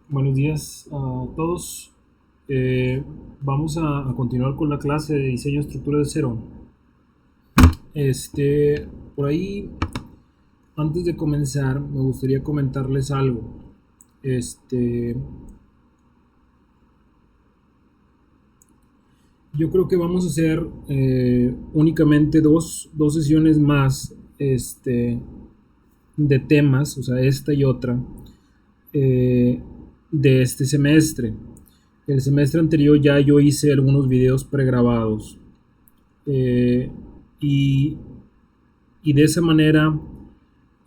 Buenos días a todos. Eh, Vamos a continuar con la clase de diseño de estructura de cero. Por ahí, antes de comenzar, me gustaría comentarles algo. Este, yo creo que vamos a hacer únicamente dos sesiones más, de temas, o sea, esta y otra, eh, de este semestre. El semestre anterior ya yo hice algunos videos pregrabados, eh, y, y de esa manera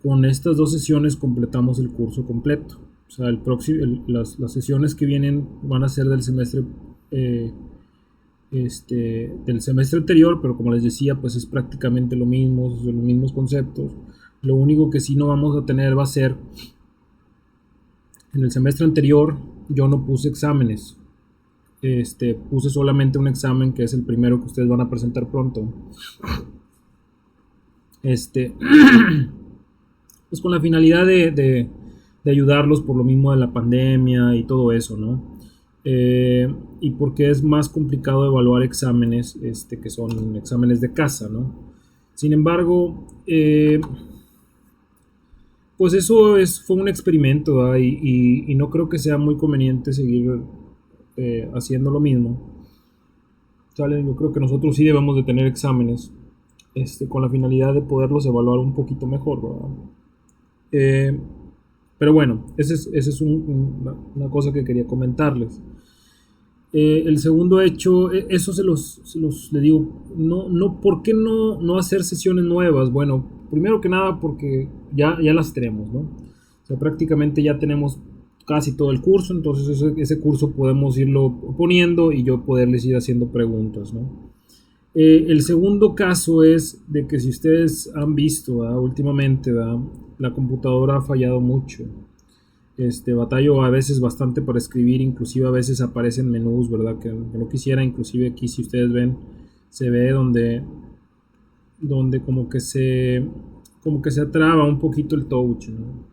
con estas dos sesiones completamos el curso completo. O sea, las sesiones que vienen van a ser del semestre, eh, del semestre anterior, pero como les decía, pues es prácticamente lo mismo, los mismos conceptos. Lo único que sí no vamos a tener va a ser, en el semestre anterior yo no puse exámenes. Puse solamente un examen que es el primero que ustedes van a presentar pronto. Este, pues con la finalidad de ayudarlos por lo mismo de la pandemia y todo eso, ¿no? Y porque es más complicado evaluar exámenes, que son exámenes de casa, ¿no? Sin embargo, pues fue un experimento, ¿verdad? Y no creo que sea muy conveniente seguir haciendo lo mismo. ¿Sale? Yo creo que nosotros sí debemos de tener exámenes, con la finalidad de poderlos evaluar un poquito mejor, ¿verdad? Eh, pero bueno, esa es una cosa que quería comentarles. El segundo hecho, eso le digo, ¿por qué no hacer sesiones nuevas? Bueno, primero que nada porque ya las tenemos, ¿no? O sea, prácticamente ya tenemos casi todo el curso, entonces ese curso podemos irlo poniendo y yo poderles ir haciendo preguntas, ¿no? El segundo caso es de que si ustedes han visto, ¿verdad? Últimamente, ¿verdad? La computadora ha fallado mucho. Batallo a veces bastante para escribir, inclusive a veces aparecen menús, ¿verdad? Que no quisiera, inclusive aquí si ustedes ven, se ve donde como que se atraba un poquito el touch, ¿no?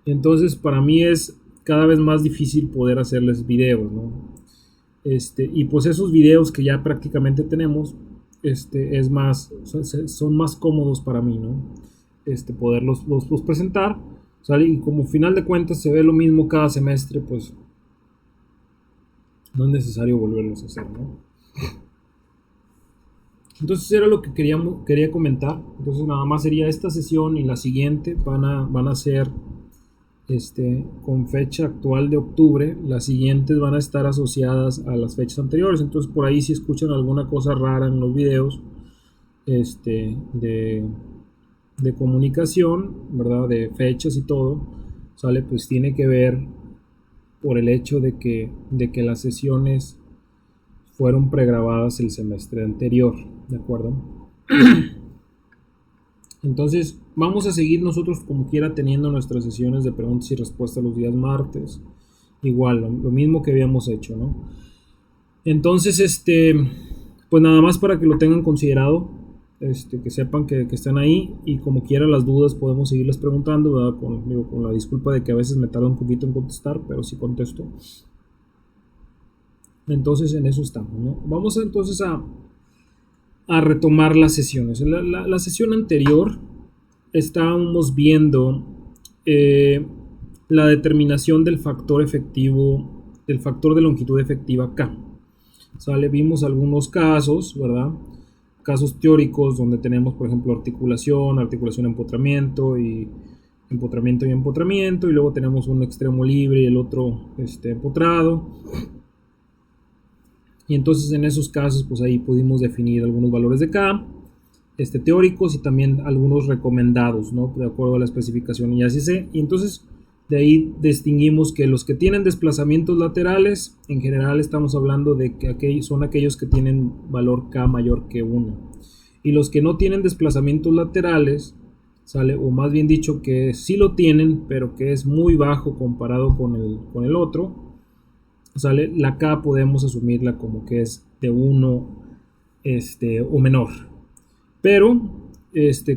Entonces para mí es cada vez más difícil poder hacerles videos, ¿no? Y pues esos videos que ya prácticamente tenemos, es más, son más cómodos para mí, ¿no? Poderlos los presentar, ¿sale? Y como final de cuentas se ve lo mismo cada semestre, pues no es necesario volverlos a hacer, ¿no? Entonces era lo que quería comentar. Entonces nada más sería esta sesión y la siguiente van a ser, con fecha actual de octubre. Las siguientes van a estar asociadas a las fechas anteriores. Entonces por ahí si escuchan alguna cosa rara en los videos, este, de, de comunicación, ¿verdad? De fechas y todo, ¿sale? Pues tiene que ver por el hecho de que las sesiones fueron pregrabadas el semestre anterior, ¿de acuerdo? Entonces, vamos a seguir nosotros como quiera teniendo nuestras sesiones de preguntas y respuestas los días martes. Igual, lo mismo que habíamos hecho, ¿no? Entonces, pues nada más para que lo tengan considerado, que sepan que están ahí y como quiera las dudas podemos seguirles preguntando, ¿verdad? Con la disculpa de que a veces me tarda un poquito en contestar, pero sí contesto. Entonces, en eso estamos, ¿no? Vamos entonces a retomar las sesiones. La sesión anterior estábamos viendo, eh, la determinación del factor efectivo, del factor de longitud efectiva K. ¿Sale? Vimos algunos casos, ¿verdad? Casos teóricos donde tenemos, por ejemplo, articulación, empotramiento y empotramiento, y luego tenemos un extremo libre y el otro, empotrado. Y entonces en esos casos, pues ahí pudimos definir algunos valores de K, teóricos y también algunos recomendados, ¿no? De acuerdo a la especificación y ACC. Y entonces de ahí distinguimos que los que tienen desplazamientos laterales, en general estamos hablando de que son aquellos que tienen valor K mayor que 1. Y los que no tienen desplazamientos laterales, ¿sale? O más bien dicho, que sí lo tienen, pero que es muy bajo comparado con el otro, ¿sale? La K podemos asumirla como que es de 1, o menor. Pero,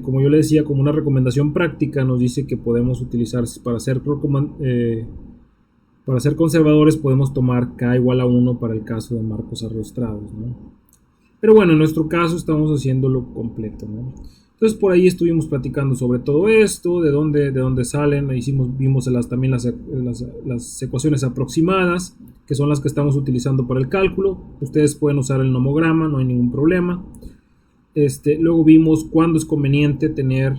como yo le decía, como una recomendación práctica, nos dice que podemos utilizar para hacer Para ser conservadores podemos tomar K igual a 1 para el caso de marcos arrostrados, ¿no? Pero bueno, en nuestro caso estamos haciéndolo completo, ¿no? Entonces por ahí estuvimos platicando sobre todo esto, de dónde salen, vimos también las ecuaciones aproximadas, que son las que estamos utilizando para el cálculo. Ustedes pueden usar el nomograma, no hay ningún problema. Luego vimos cuándo es conveniente tener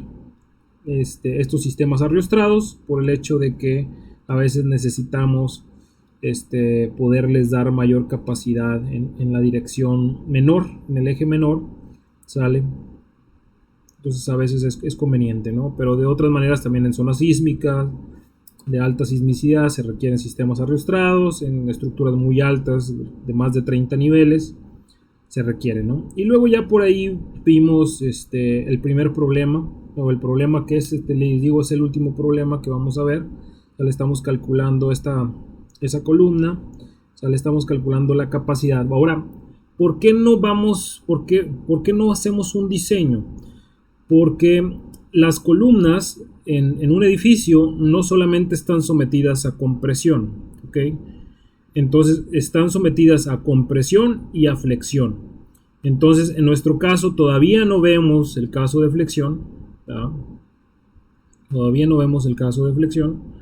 estos sistemas arrostrados, por el hecho de que a veces necesitamos poderles dar mayor capacidad en la dirección menor, en el eje menor, ¿sale? Entonces a veces es conveniente, ¿no? Pero de otras maneras también en zonas sísmicas de alta sismicidad se requieren sistemas arrostrados, en estructuras muy altas de más de 30 niveles se requiere, ¿no? Y luego ya por ahí vimos el primer problema, o el problema que es, les digo, es el último problema que vamos a ver. Ya le estamos calculando esa columna, ya le estamos calculando la capacidad. Ahora, ¿por qué no hacemos un diseño? Porque las columnas en un edificio no solamente están sometidas a compresión, ¿ok? Entonces están sometidas a compresión y a flexión. Entonces en nuestro caso todavía no vemos el caso de flexión, ¿verdad? Todavía no vemos el caso de flexión.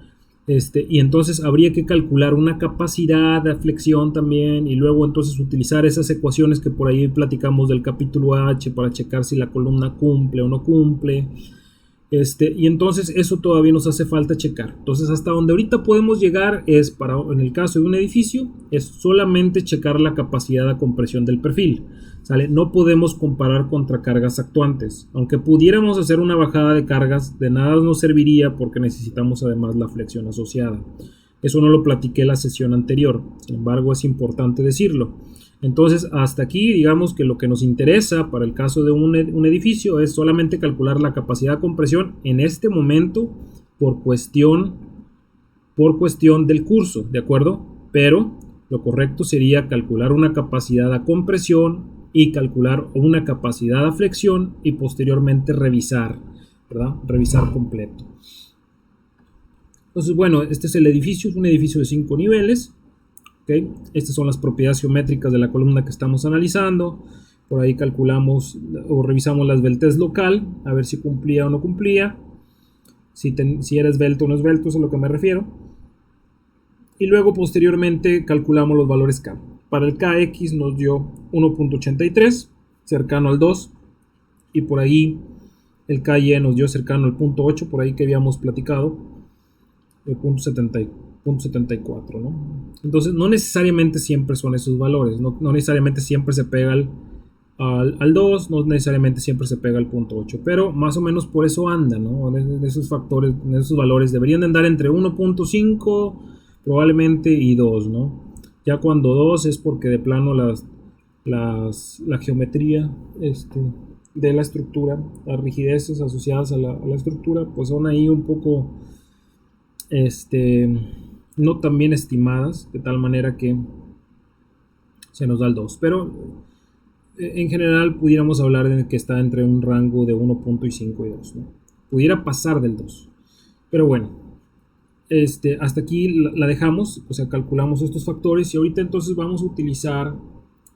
Y entonces habría que calcular una capacidad de flexión también, y luego entonces utilizar esas ecuaciones que por ahí platicamos del capítulo H para checar si la columna cumple o no cumple. Y entonces eso todavía nos hace falta checar. Entonces hasta donde ahorita podemos llegar es en el caso de un edificio, es solamente checar la capacidad de compresión del perfil, ¿sale? No podemos comparar contra cargas actuantes. Aunque pudiéramos hacer una bajada de cargas, de nada nos serviría porque necesitamos además la flexión asociada. Eso no lo platiqué en la sesión anterior, sin embargo es importante decirlo. Entonces hasta aquí digamos que lo que nos interesa para el caso de un edificio es solamente calcular la capacidad de compresión en este momento por cuestión del curso, ¿de acuerdo? Pero lo correcto sería calcular una capacidad de compresión y calcular una capacidad de flexión y posteriormente revisar, ¿verdad? Revisar completo. Entonces bueno, este es el edificio, es un edificio de 5 niveles. Okay. Estas son las propiedades geométricas de la columna que estamos analizando. Por ahí calculamos o revisamos la esbeltez local, a ver si cumplía o no cumplía, si era esbelto o no esbelto, es a lo que me refiero. Y luego posteriormente calculamos los valores K. Para el KX nos dio 1.83, cercano al 2, y por ahí el KY nos dio cercano al 0.8, por ahí que habíamos platicado, el 0.74, ¿no? Entonces no necesariamente siempre son esos valores, no necesariamente siempre se pega al 2, no necesariamente siempre se pega al 0.8, pero más o menos por eso anda, ¿no? Esos factores, esos valores deberían de andar entre 1.5 probablemente y 2, ¿no? Ya cuando 2 es porque de plano la geometría de la estructura, las rigideces asociadas a la estructura, pues son ahí un poco no tan bien estimadas, de tal manera que se nos da el 2, pero en general pudiéramos hablar de que está entre un rango de 1.5 y 2, ¿no? Pudiera pasar del 2, pero bueno, hasta aquí la dejamos, o sea, calculamos estos factores y ahorita entonces vamos a utilizar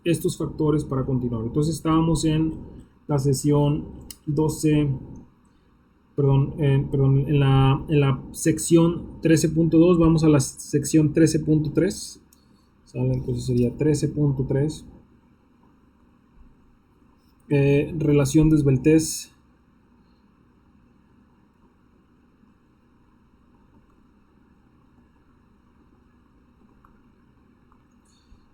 estos factores para continuar. Entonces estábamos en la sesión 12, en la sección 13.2, vamos a la sección 13.3, ¿sale? Entonces sería 13.3, relación de esbeltez.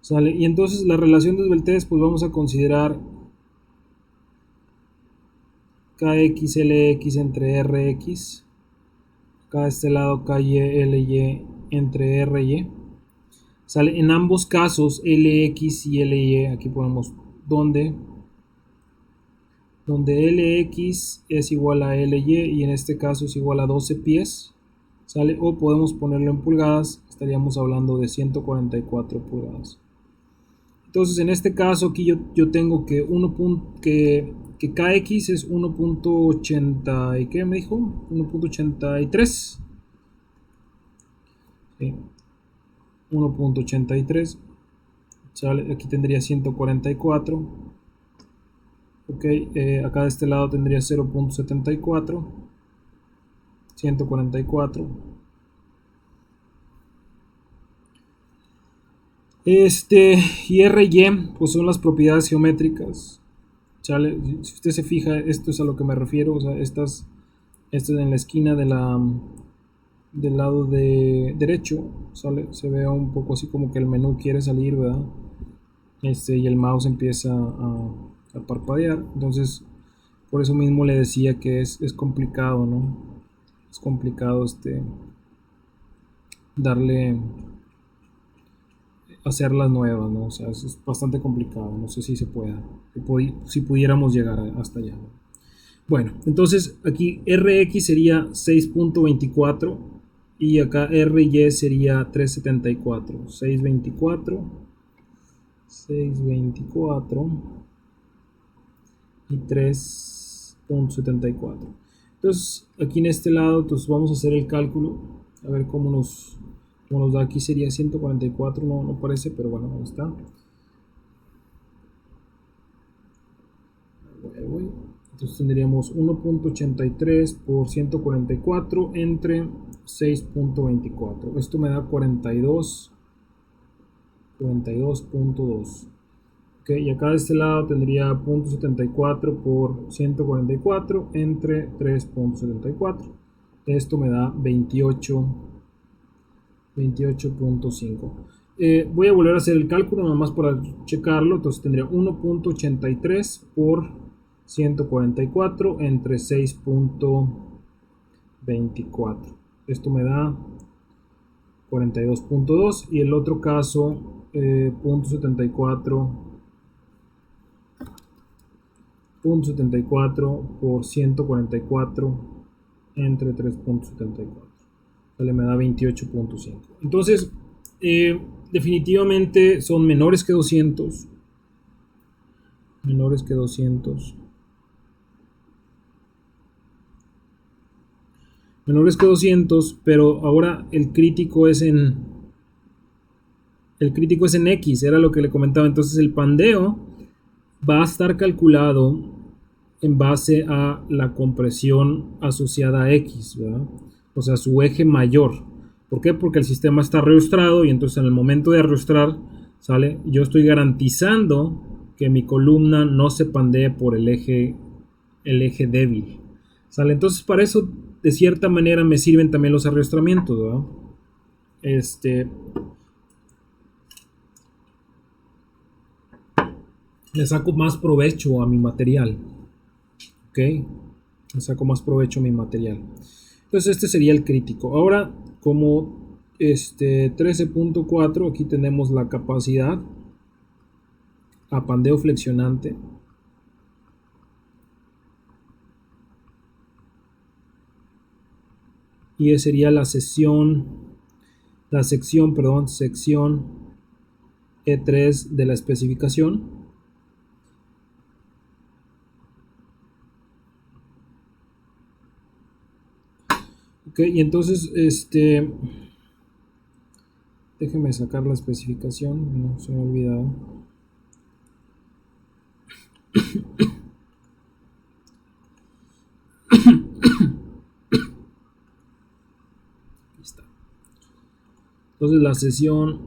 ¿Sale? Y entonces la relación de esbeltez, pues vamos a considerar KX, LX entre RX, acá de este lado KY, LY entre RY. ¿Sale? En ambos casos, LX y LY, aquí ponemos donde LX es igual a LY y en este caso es igual a 12 pies, ¿sale? O podemos ponerlo en pulgadas, estaríamos hablando de 144 pulgadas. Entonces en este caso aquí yo tengo que KX es 1.80 y ¿qué me dijo? 1.83. ¿Sí? 1.83, ¿sale? Aquí tendría 144. Ok, acá de este lado tendría 0.74, 144. Y R y Y pues son las propiedades geométricas, ¿sale? Si usted se fija, esto es a lo que me refiero, o sea, estas en la esquina del lado de derecho, ¿sale? Se ve un poco así como que el menú quiere salir, ¿verdad? Y el mouse empieza a parpadear. Entonces, por eso mismo le decía que es complicado, ¿no? Es complicado darle, hacer las nuevas, ¿no? O sea, es bastante complicado. No sé si se pueda, si pudiéramos llegar hasta allá, ¿no? Bueno, entonces aquí Rx sería 6.24 y acá RY sería 3.74. 624 y 3.74. Entonces aquí en este lado entonces vamos a hacer el cálculo a ver cómo nos da. Aquí sería 144, no parece, pero bueno, ahí está. Voy. Entonces tendríamos 1.83 por 144 entre 6.24. Esto me da 42.2. Ok, y acá de este lado tendría 0.74 por 144 entre 3.74. Esto me da 28.5. Voy a volver a hacer el cálculo nada más para checarlo. Entonces tendría 1.83 por 144 entre 6.24. Esto me da 42.2 y el otro caso 0.74 por 144 entre 3.74. Vale, me da 28.5. Entonces, definitivamente son menores que 200. Menores que 200. Menores que 200, pero ahora el crítico es en X, era lo que le comentaba. Entonces el pandeo va a estar calculado en base a la compresión asociada a X, ¿verdad? O sea, su eje mayor. ¿Por qué? Porque el sistema está arrastrado y entonces en el momento de arrastrar, ¿sale? Yo estoy garantizando que mi columna no se pandee por el eje débil, ¿sale? Entonces para eso de cierta manera me sirven también los arrastramientos, ¿verdad? Le saco más provecho a mi material, ¿ok? Le saco más provecho a mi material. Entonces este sería el crítico. Ahora, como 13.4, aquí tenemos la capacidad a pandeo flexionante. Y esa sería sección E3 de la especificación. Ok, y entonces déjeme sacar la especificación, no se me ha olvidado. Está. Entonces la sección,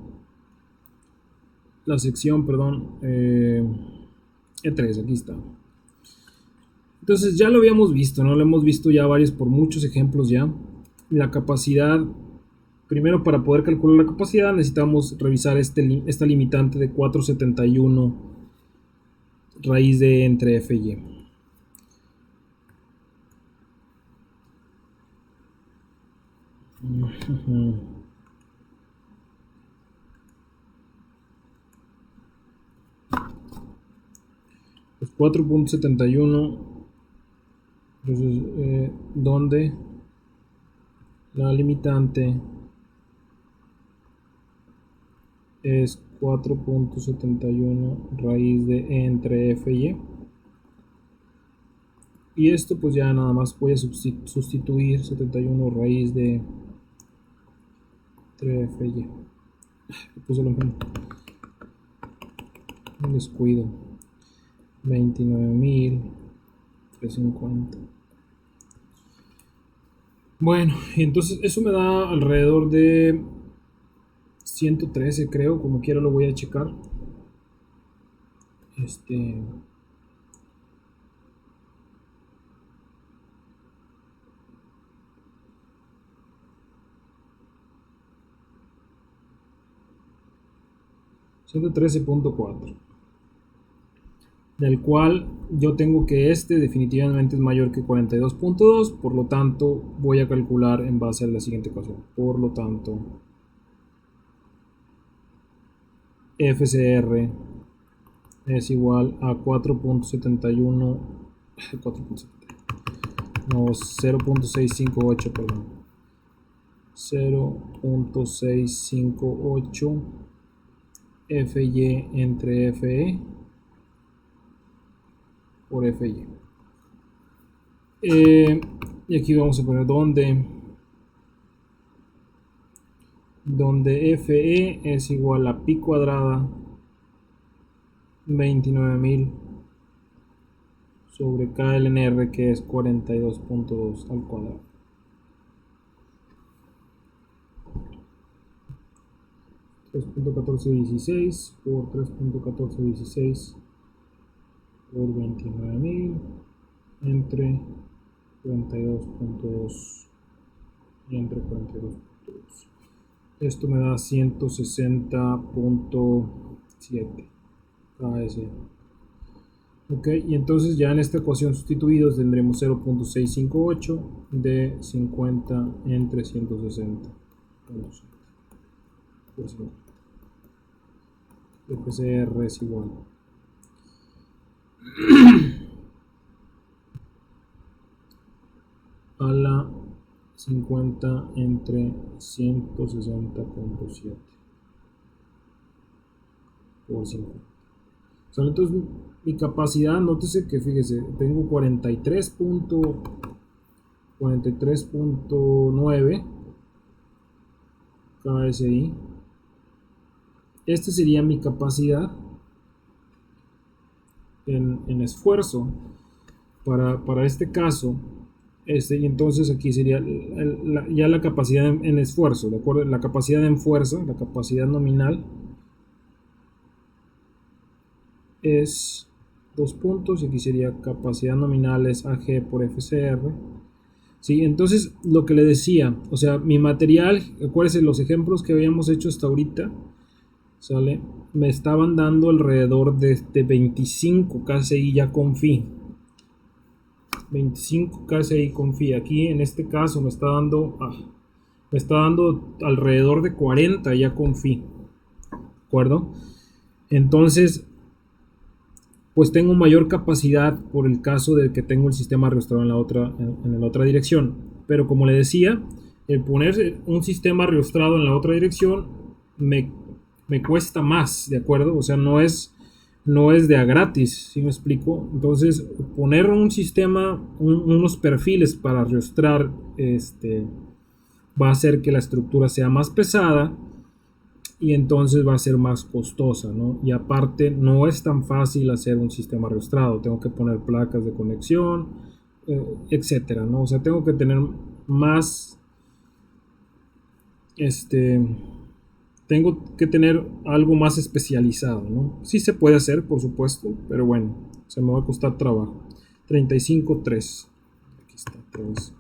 E3, aquí está. Entonces ya lo habíamos visto, ¿no? Lo hemos visto ya por muchos ejemplos ya. La capacidad, primero para poder calcular la capacidad necesitamos revisar esta limitante de 471 raíz de entre F y Y. Pues 4.71, entonces donde la limitante es 4.71 raíz de E entre F y Y. Y esto pues ya nada más voy a sustituir 71 raíz de entre F y Y. Puse lo mismo. Un descuido. 29.350. Bueno, y entonces eso me da alrededor de 113, creo. Como quiera lo voy a checar. 113.4, del cual yo tengo que definitivamente es mayor que 42.2, por lo tanto voy a calcular en base a la siguiente ecuación. Por lo tanto, FCR es igual a 4.71, 4.70, no, 0.658, perdón, 0.658 FY entre FE por FY. Y aquí vamos a poner donde FE es igual a pi cuadrada 29.000 sobre KLNR, que es 42.2 al cuadrado. .1416 por 3.1416 por 29.000 entre 42.2 y entre 42.2. Esto me da 160.7 KS. Ok, y entonces ya en esta ecuación sustituidos tendremos 0.658 de 50 entre 160. FCR es igual a la 50 entre 160.7 por 50. O sea, entonces mi capacidad, nótese que fíjese, tengo 43.9 KSI. Este sería mi capacidad en esfuerzo para este caso. Y entonces aquí sería ya la capacidad en esfuerzo, ¿de acuerdo? La capacidad en fuerza, la capacidad nominal es 2 puntos, y aquí sería capacidad nominal es AG por FCR. Sí, entonces lo que le decía, o sea, mi material, acuérdense los ejemplos que habíamos hecho hasta ahorita, ¿sale? Me estaban dando alrededor de 25 KSI ya con phi. 25 KSI con phi. Aquí en este caso me está dando alrededor de 40 ya con phi. ¿De acuerdo? Entonces, pues tengo mayor capacidad por el caso de que tengo el sistema reustrado en la otra dirección. Pero como le decía, el poner un sistema reustrado en la otra dirección me cuesta más, ¿de acuerdo? O sea, no es de a gratis, ¿sí me explico? Entonces, poner un sistema, unos perfiles para reustrar, va a hacer que la estructura sea más pesada y entonces va a ser más costosa, ¿no? Y aparte, no es tan fácil hacer un sistema reustrado. Tengo que poner placas de conexión, etcétera, ¿no? O sea, tengo que tener más, tengo que tener algo más especializado, ¿no? Sí se puede hacer, por supuesto, pero bueno, se me va a costar trabajo. 35.3. Aquí está, 3.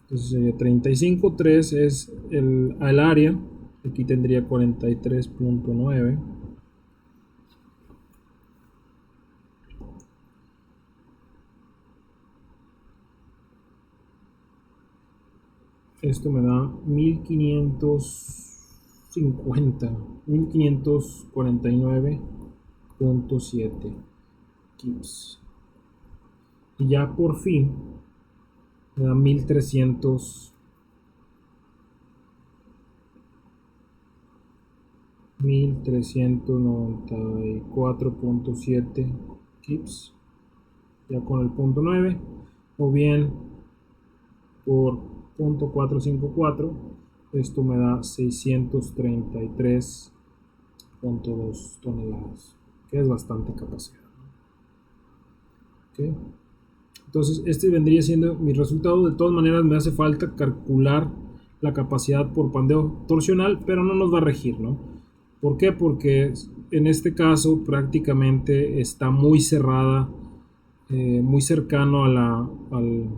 Entonces sería 35.3 es el área. Aquí tendría 43.9. Esto me da 1549.7 kips. Y ya por fin me da 1394.7 kips, ya con el punto 9, o bien por .454 Esto me da 633.2 toneladas, que es bastante capacidad. ¿Okay? Entonces, este vendría siendo mi resultado. De todas maneras, me hace falta calcular la capacidad por pandeo torsional, pero no nos va a regir, ¿no? ¿Por qué? Porque en este caso prácticamente está muy cerrada, muy cercano al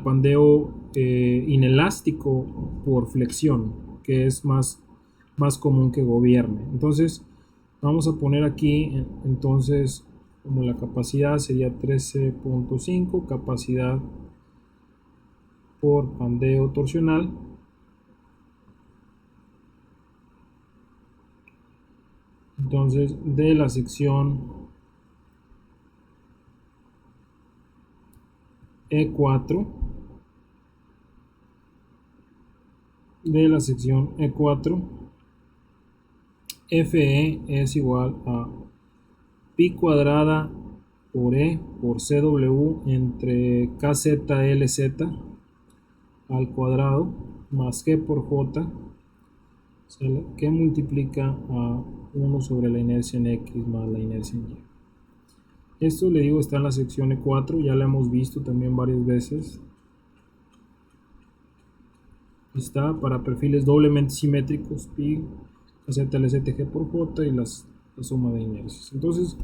pandeo inelástico por flexión, que es más común que gobierne. Entonces, vamos a poner aquí, entonces, como la capacidad sería 13.5, capacidad por pandeo torsional. Entonces, de la sección E4, FE es igual a pi cuadrada por E por CW entre KZLZ al cuadrado más G por J, ¿sale? Que multiplica a 1 sobre la inercia en X más la inercia en Y. Esto, le digo, está en la sección E4, ya la hemos visto también varias veces. Está para perfiles doblemente simétricos, pi, KZLZG por J y la suma de inercias. Entonces,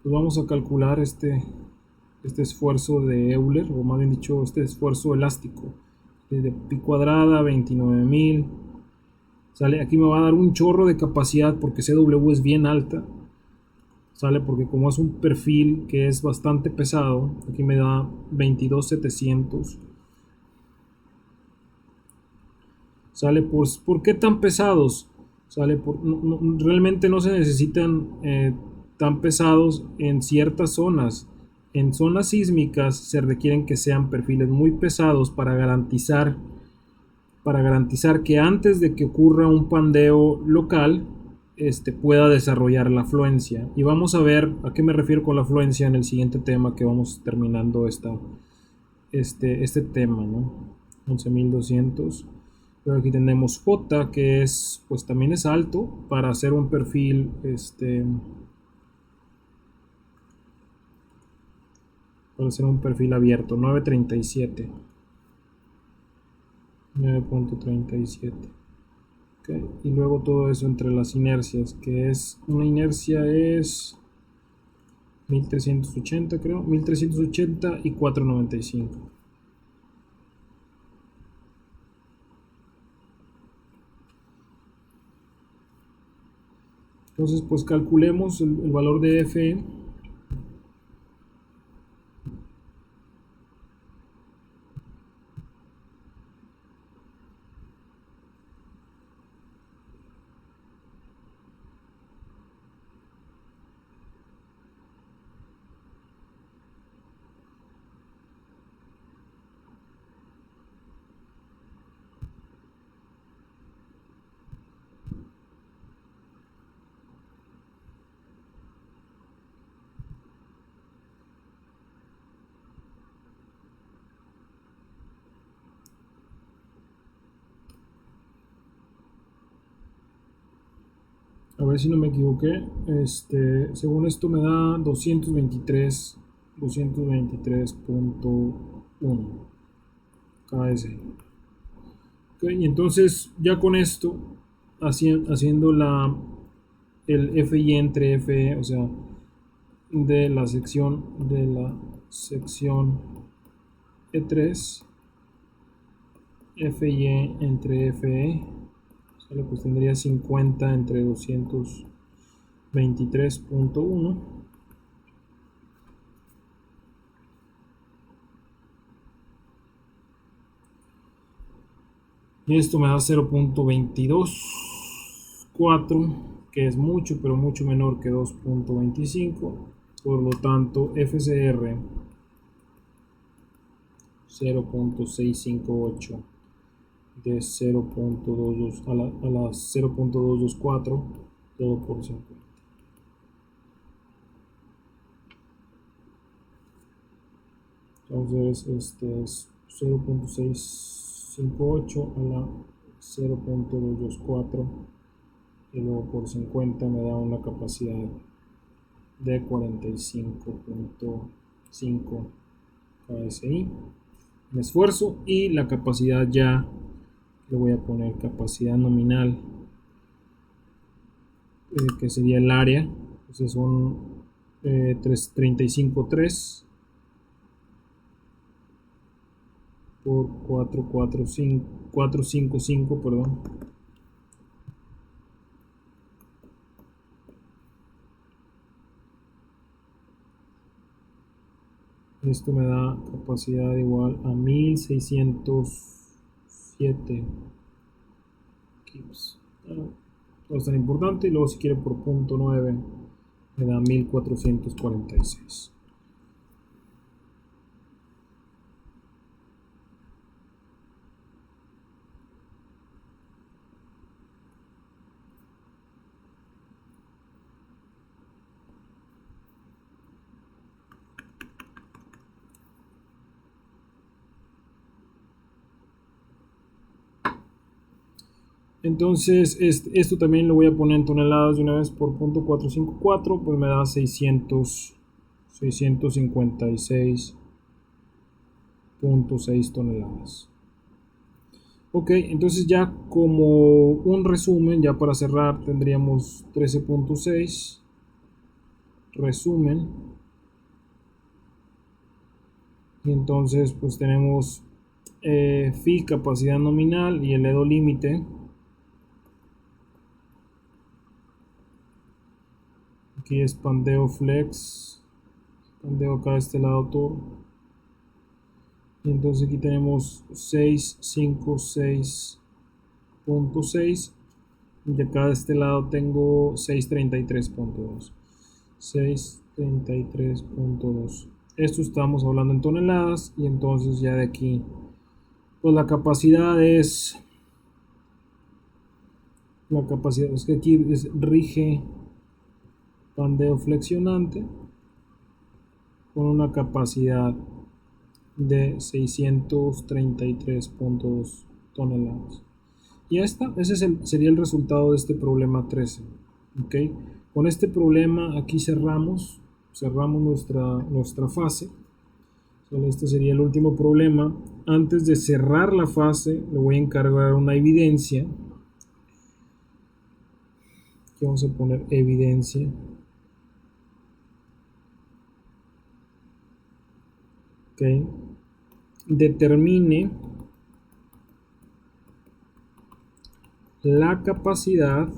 pues vamos a calcular este esfuerzo de Euler, o más bien dicho, este esfuerzo elástico. De pi cuadrada, 29.000. ¿Sale? Aquí me va a dar un chorro de capacidad porque CW es bien alta. ¿Sale? Porque como es un perfil que es bastante pesado, aquí me da 22.700. ¿Sale? Pues, ¿por qué tan pesados? ¿Sale? Realmente no se necesitan tan pesados en ciertas zonas. En zonas sísmicas se requieren que sean perfiles muy pesados para garantizar que antes de que ocurra un pandeo local, pueda desarrollar la afluencia. Y vamos a ver a qué me refiero con la afluencia en el siguiente tema que vamos terminando este tema, ¿no? 11.200. Pero aquí tenemos J, que es, pues también es alto para hacer un perfil, abierto, 9.37. 9.37. Okay. Y luego todo eso entre las inercias, que es, una inercia es 1380, creo, 1380 y 495. Entonces, pues calculemos el valor de Fe. A ver si no me equivoqué. Según esto me da 223.1 KS. Okay, y entonces ya con esto, haciendo el FI entre FE, o sea, de la sección E3, FY entre FE, ¿sale? Pues tendría 50 entre 223.1. Y esto me da 0.224, que es mucho, pero mucho menor que 2.25. Por lo tanto, FCR 0.658 de 0.22 a la 0.224, todo por 50. Entonces, este es 0.658 a la 0.224 y luego por 50 me da una capacidad de 45.5 KSI. Me esfuerzo y la capacidad ya le voy a poner capacidad nominal, que sería el área. Entonces son 35.3 por 455, perdón. Esto me da capacidad igual a 1607 kilos. No es tan importante. Y luego si quiere por punto 9 me da 1446. Entonces esto también lo voy a poner en toneladas de una vez por punto 454, pues me da 656.6 toneladas. Ok, entonces ya como un resumen, ya para cerrar, tendríamos 13.6, resumen, y entonces pues tenemos phi, capacidad nominal, y el EDO límite. Aquí es pandeo flex, pandeo acá de este lado todo. Y entonces aquí tenemos 656.6 y acá de este lado tengo 633.2. 633.2. Esto estamos hablando en toneladas, y entonces ya de aquí pues la capacidad es que aquí rige pandeo flexionante con una capacidad de 633.2 toneladas. Y ese sería el resultado de este problema 13. ¿Okay? Con este problema aquí cerramos nuestra fase. Este sería el último problema. Antes de cerrar la fase, le voy a encargar una evidencia. Aquí vamos a poner evidencia. Okay. Determine la capacidad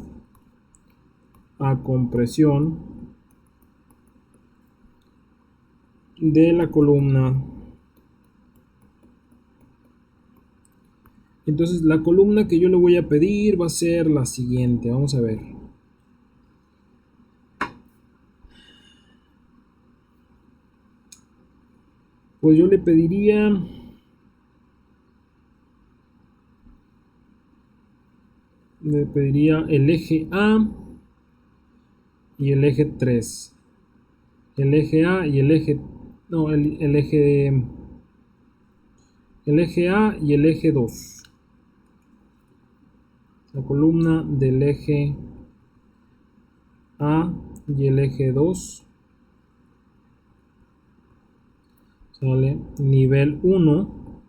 a compresión de la columna. Entonces la columna que yo le voy a pedir va a ser la siguiente. Vamos a ver. Pues yo le pediría el eje A y el eje 3. El eje A y el eje... No, el eje A y el eje 2. La columna del eje A y el eje 2. Sale nivel 1. O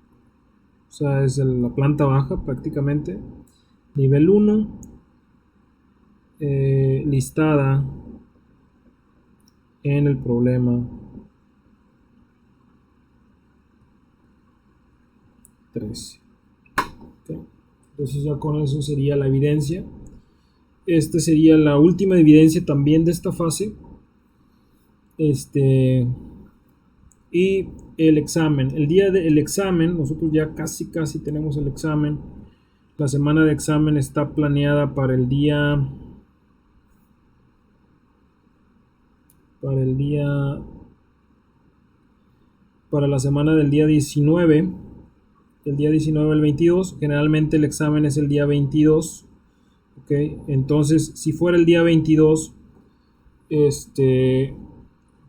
sea, es la planta baja prácticamente. Nivel 1. Listada en el problema 13. Okay. Entonces ya con eso sería la evidencia. Esta sería la última evidencia también de esta fase. Y el examen. El día del examen, nosotros ya casi tenemos el examen. La semana de examen está planeada para la semana del día 19, del día 19 al 22. Generalmente el examen es el día 22. Okay. Entonces, si fuera el día 22,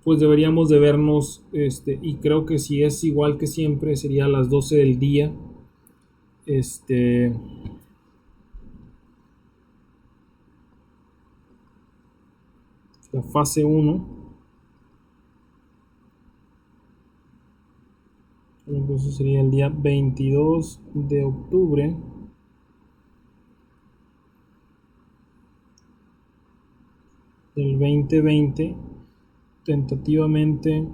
pues deberíamos de vernos, y creo que si es igual que siempre, sería a las 12 del día. la fase 1. Entonces sería el día 22 de octubre del 2020, tentativamente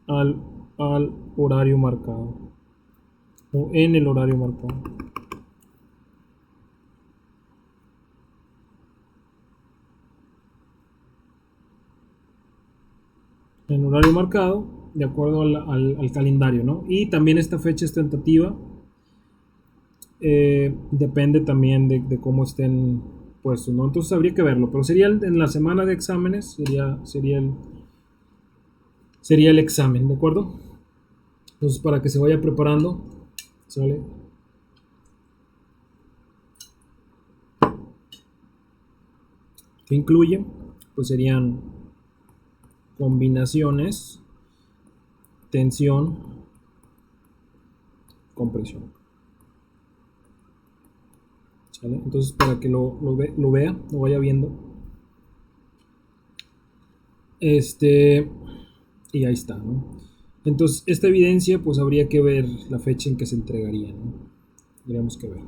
al, al horario marcado o en el horario marcado. En horario marcado, de acuerdo al calendario, ¿no? Y también esta fecha es tentativa, depende también de cómo estén puestos, ¿no? Entonces habría que verlo, pero sería en la semana de exámenes, sería el examen, ¿de acuerdo? Entonces para que se vaya preparando, ¿sale? ¿Qué incluye? Pues serían combinaciones, tensión, compresión. ¿Sale? Entonces para que lo vea, lo vaya viendo. Y ahí está, ¿no? Entonces, esta evidencia, pues habría que ver la fecha en que se entregaría, ¿no? Tendríamos que ver.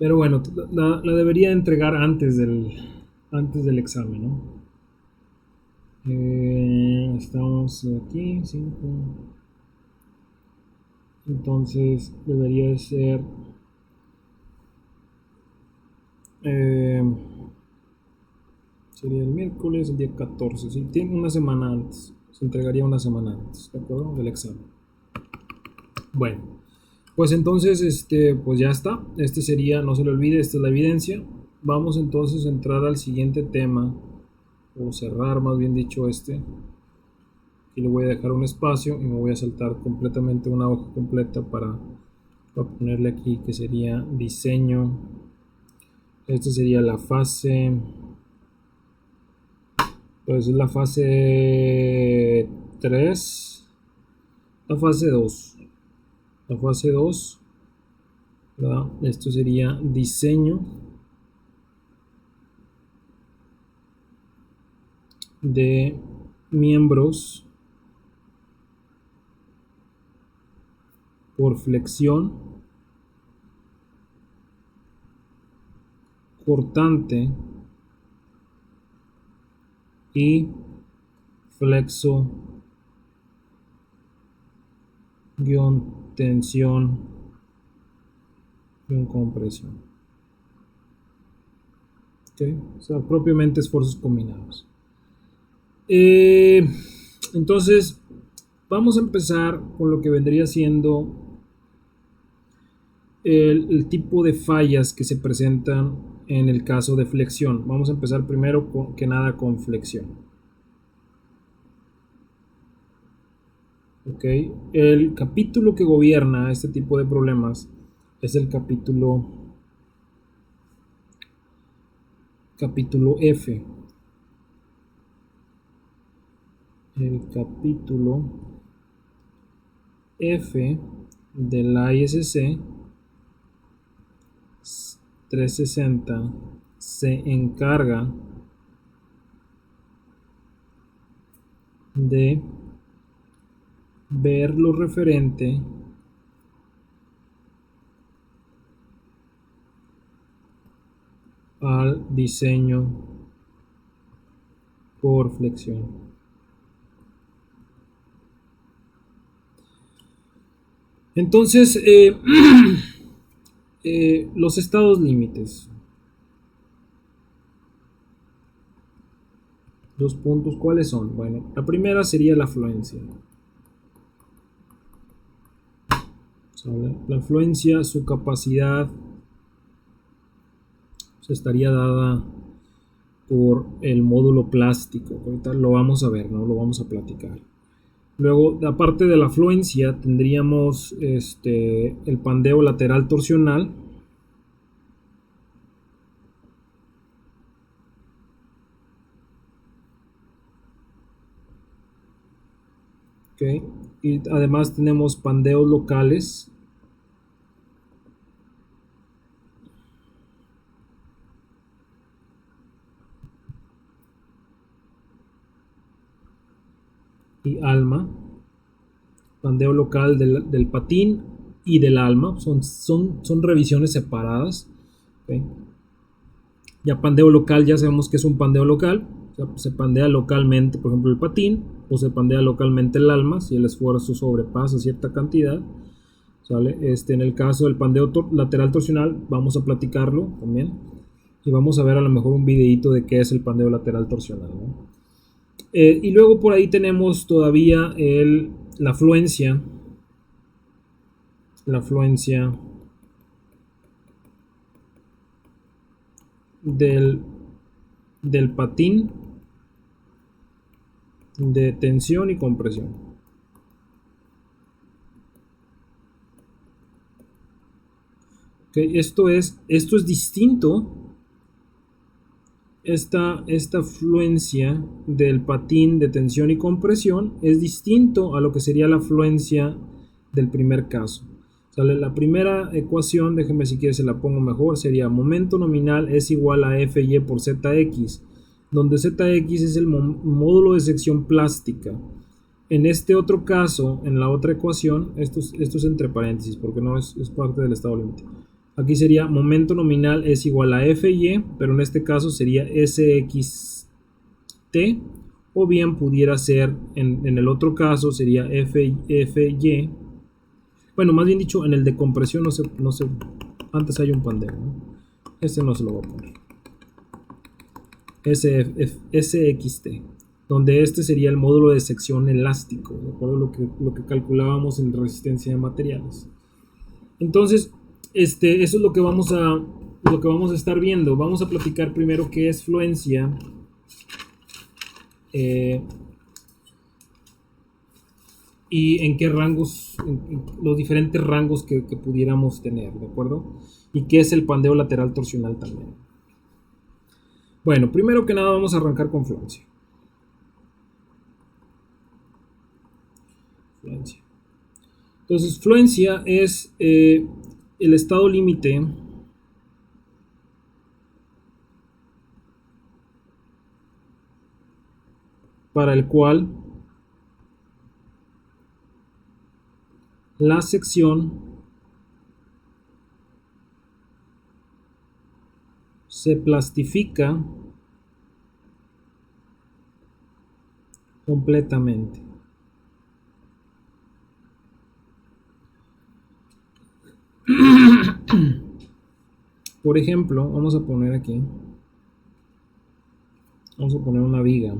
Pero bueno, la debería entregar antes del examen, ¿no? Estamos aquí, 5. Entonces, debería de ser. eh, Sería el miércoles, el día 14. ¿Sí? Tiene una semana antes. Se entregaría una semana antes, ¿de acuerdo? Del examen. Bueno, pues entonces, pues ya está. Este sería, no se le olvide, esta es la evidencia. Vamos entonces a entrar al siguiente tema, o cerrar más bien dicho y le voy a dejar un espacio y me voy a saltar completamente una hoja completa para ponerle aquí que sería diseño. Esta sería la fase, pues es la fase 3, la fase 2. La fase 2, ¿verdad? Esto sería diseño de miembros por flexión cortante y flexo tensión compresión. ¿Okay? O sea, propiamente esfuerzos combinados. Entonces, vamos a empezar con lo que vendría siendo el tipo de fallas que se presentan en el caso de flexión. Vamos a empezar primero que nada con flexión. Okay. El capítulo que gobierna este tipo de problemas es el capítulo F. El capítulo F del ISC 360 se encarga de ver lo referente al diseño por flexión. Entonces, los estados límites. Dos puntos, ¿cuáles son? Bueno, la primera sería la afluencia. ¿Sale? La afluencia, su capacidad, estaría dada por el módulo plástico. Ahorita lo vamos a ver, ¿no? Lo vamos a platicar. Luego, aparte de la afluencia, tendríamos el pandeo lateral torsional. Okay. Y además tenemos pandeos locales y alma. Pandeo local del patín y del alma. Son revisiones separadas. ¿Okay? Ya pandeo local, ya sabemos que es un pandeo local. O sea, se pandea localmente, por ejemplo, el patín, o se pandea localmente el alma, si el esfuerzo sobrepasa cierta cantidad. ¿Sale? En el caso del pandeo lateral torsional, vamos a platicarlo también. Y vamos a ver a lo mejor un videito de qué es el pandeo lateral torsional, ¿no? Y luego por ahí tenemos todavía la fluencia. La fluencia del patín de tensión y compresión. Okay, esto es distinto. Esta fluencia del patín de tensión y compresión es distinto a lo que sería la fluencia del primer caso. ¿Sale? La primera ecuación, déjenme si quieres se la pongo mejor, sería momento nominal es igual a Fy por Zx, donde Zx es el módulo de sección plástica. En este otro caso, en la otra ecuación, esto es entre paréntesis porque no es parte del estado límite. Aquí sería momento nominal es igual a Fy, pero en este caso sería Sxt, o bien pudiera ser, en el otro caso sería Fy. Bueno, más bien dicho, en el de compresión no sé, antes hay un pandeo, ¿no? Este no se lo voy a poner. Sxt, donde este sería el módulo de sección elástico, de acuerdo a lo que calculábamos en resistencia de materiales. Entonces, eso es lo que vamos a estar viendo. Vamos a platicar primero qué es fluencia. Y en qué rangos, en los diferentes rangos que pudiéramos tener, ¿de acuerdo? Y qué es el pandeo lateral torsional también. Bueno, primero que nada vamos a arrancar con fluencia. Entonces, fluencia es el estado límite para el cual la sección se plastifica completamente. Por ejemplo, vamos a poner aquí, vamos a poner una viga.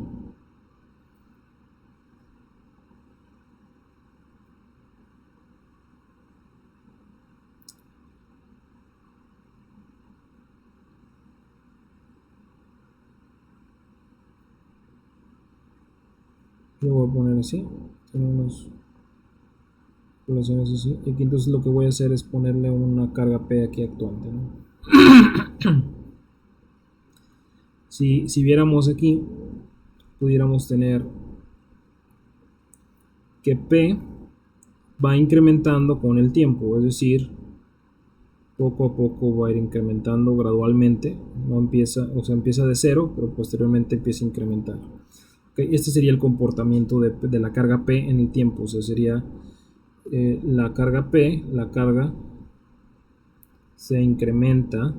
Lo voy a poner así, tiene unas poblaciones así, y aquí entonces lo que voy a hacer es ponerle una carga P aquí actuante, ¿no? Si viéramos aquí, pudiéramos tener que P va incrementando con el tiempo, es decir, poco a poco va a ir incrementando gradualmente, no empieza, o sea, empieza de cero, pero posteriormente empieza a incrementar. Okay, este sería el comportamiento de la carga P en el tiempo, o sea, sería la carga P, la carga se incrementa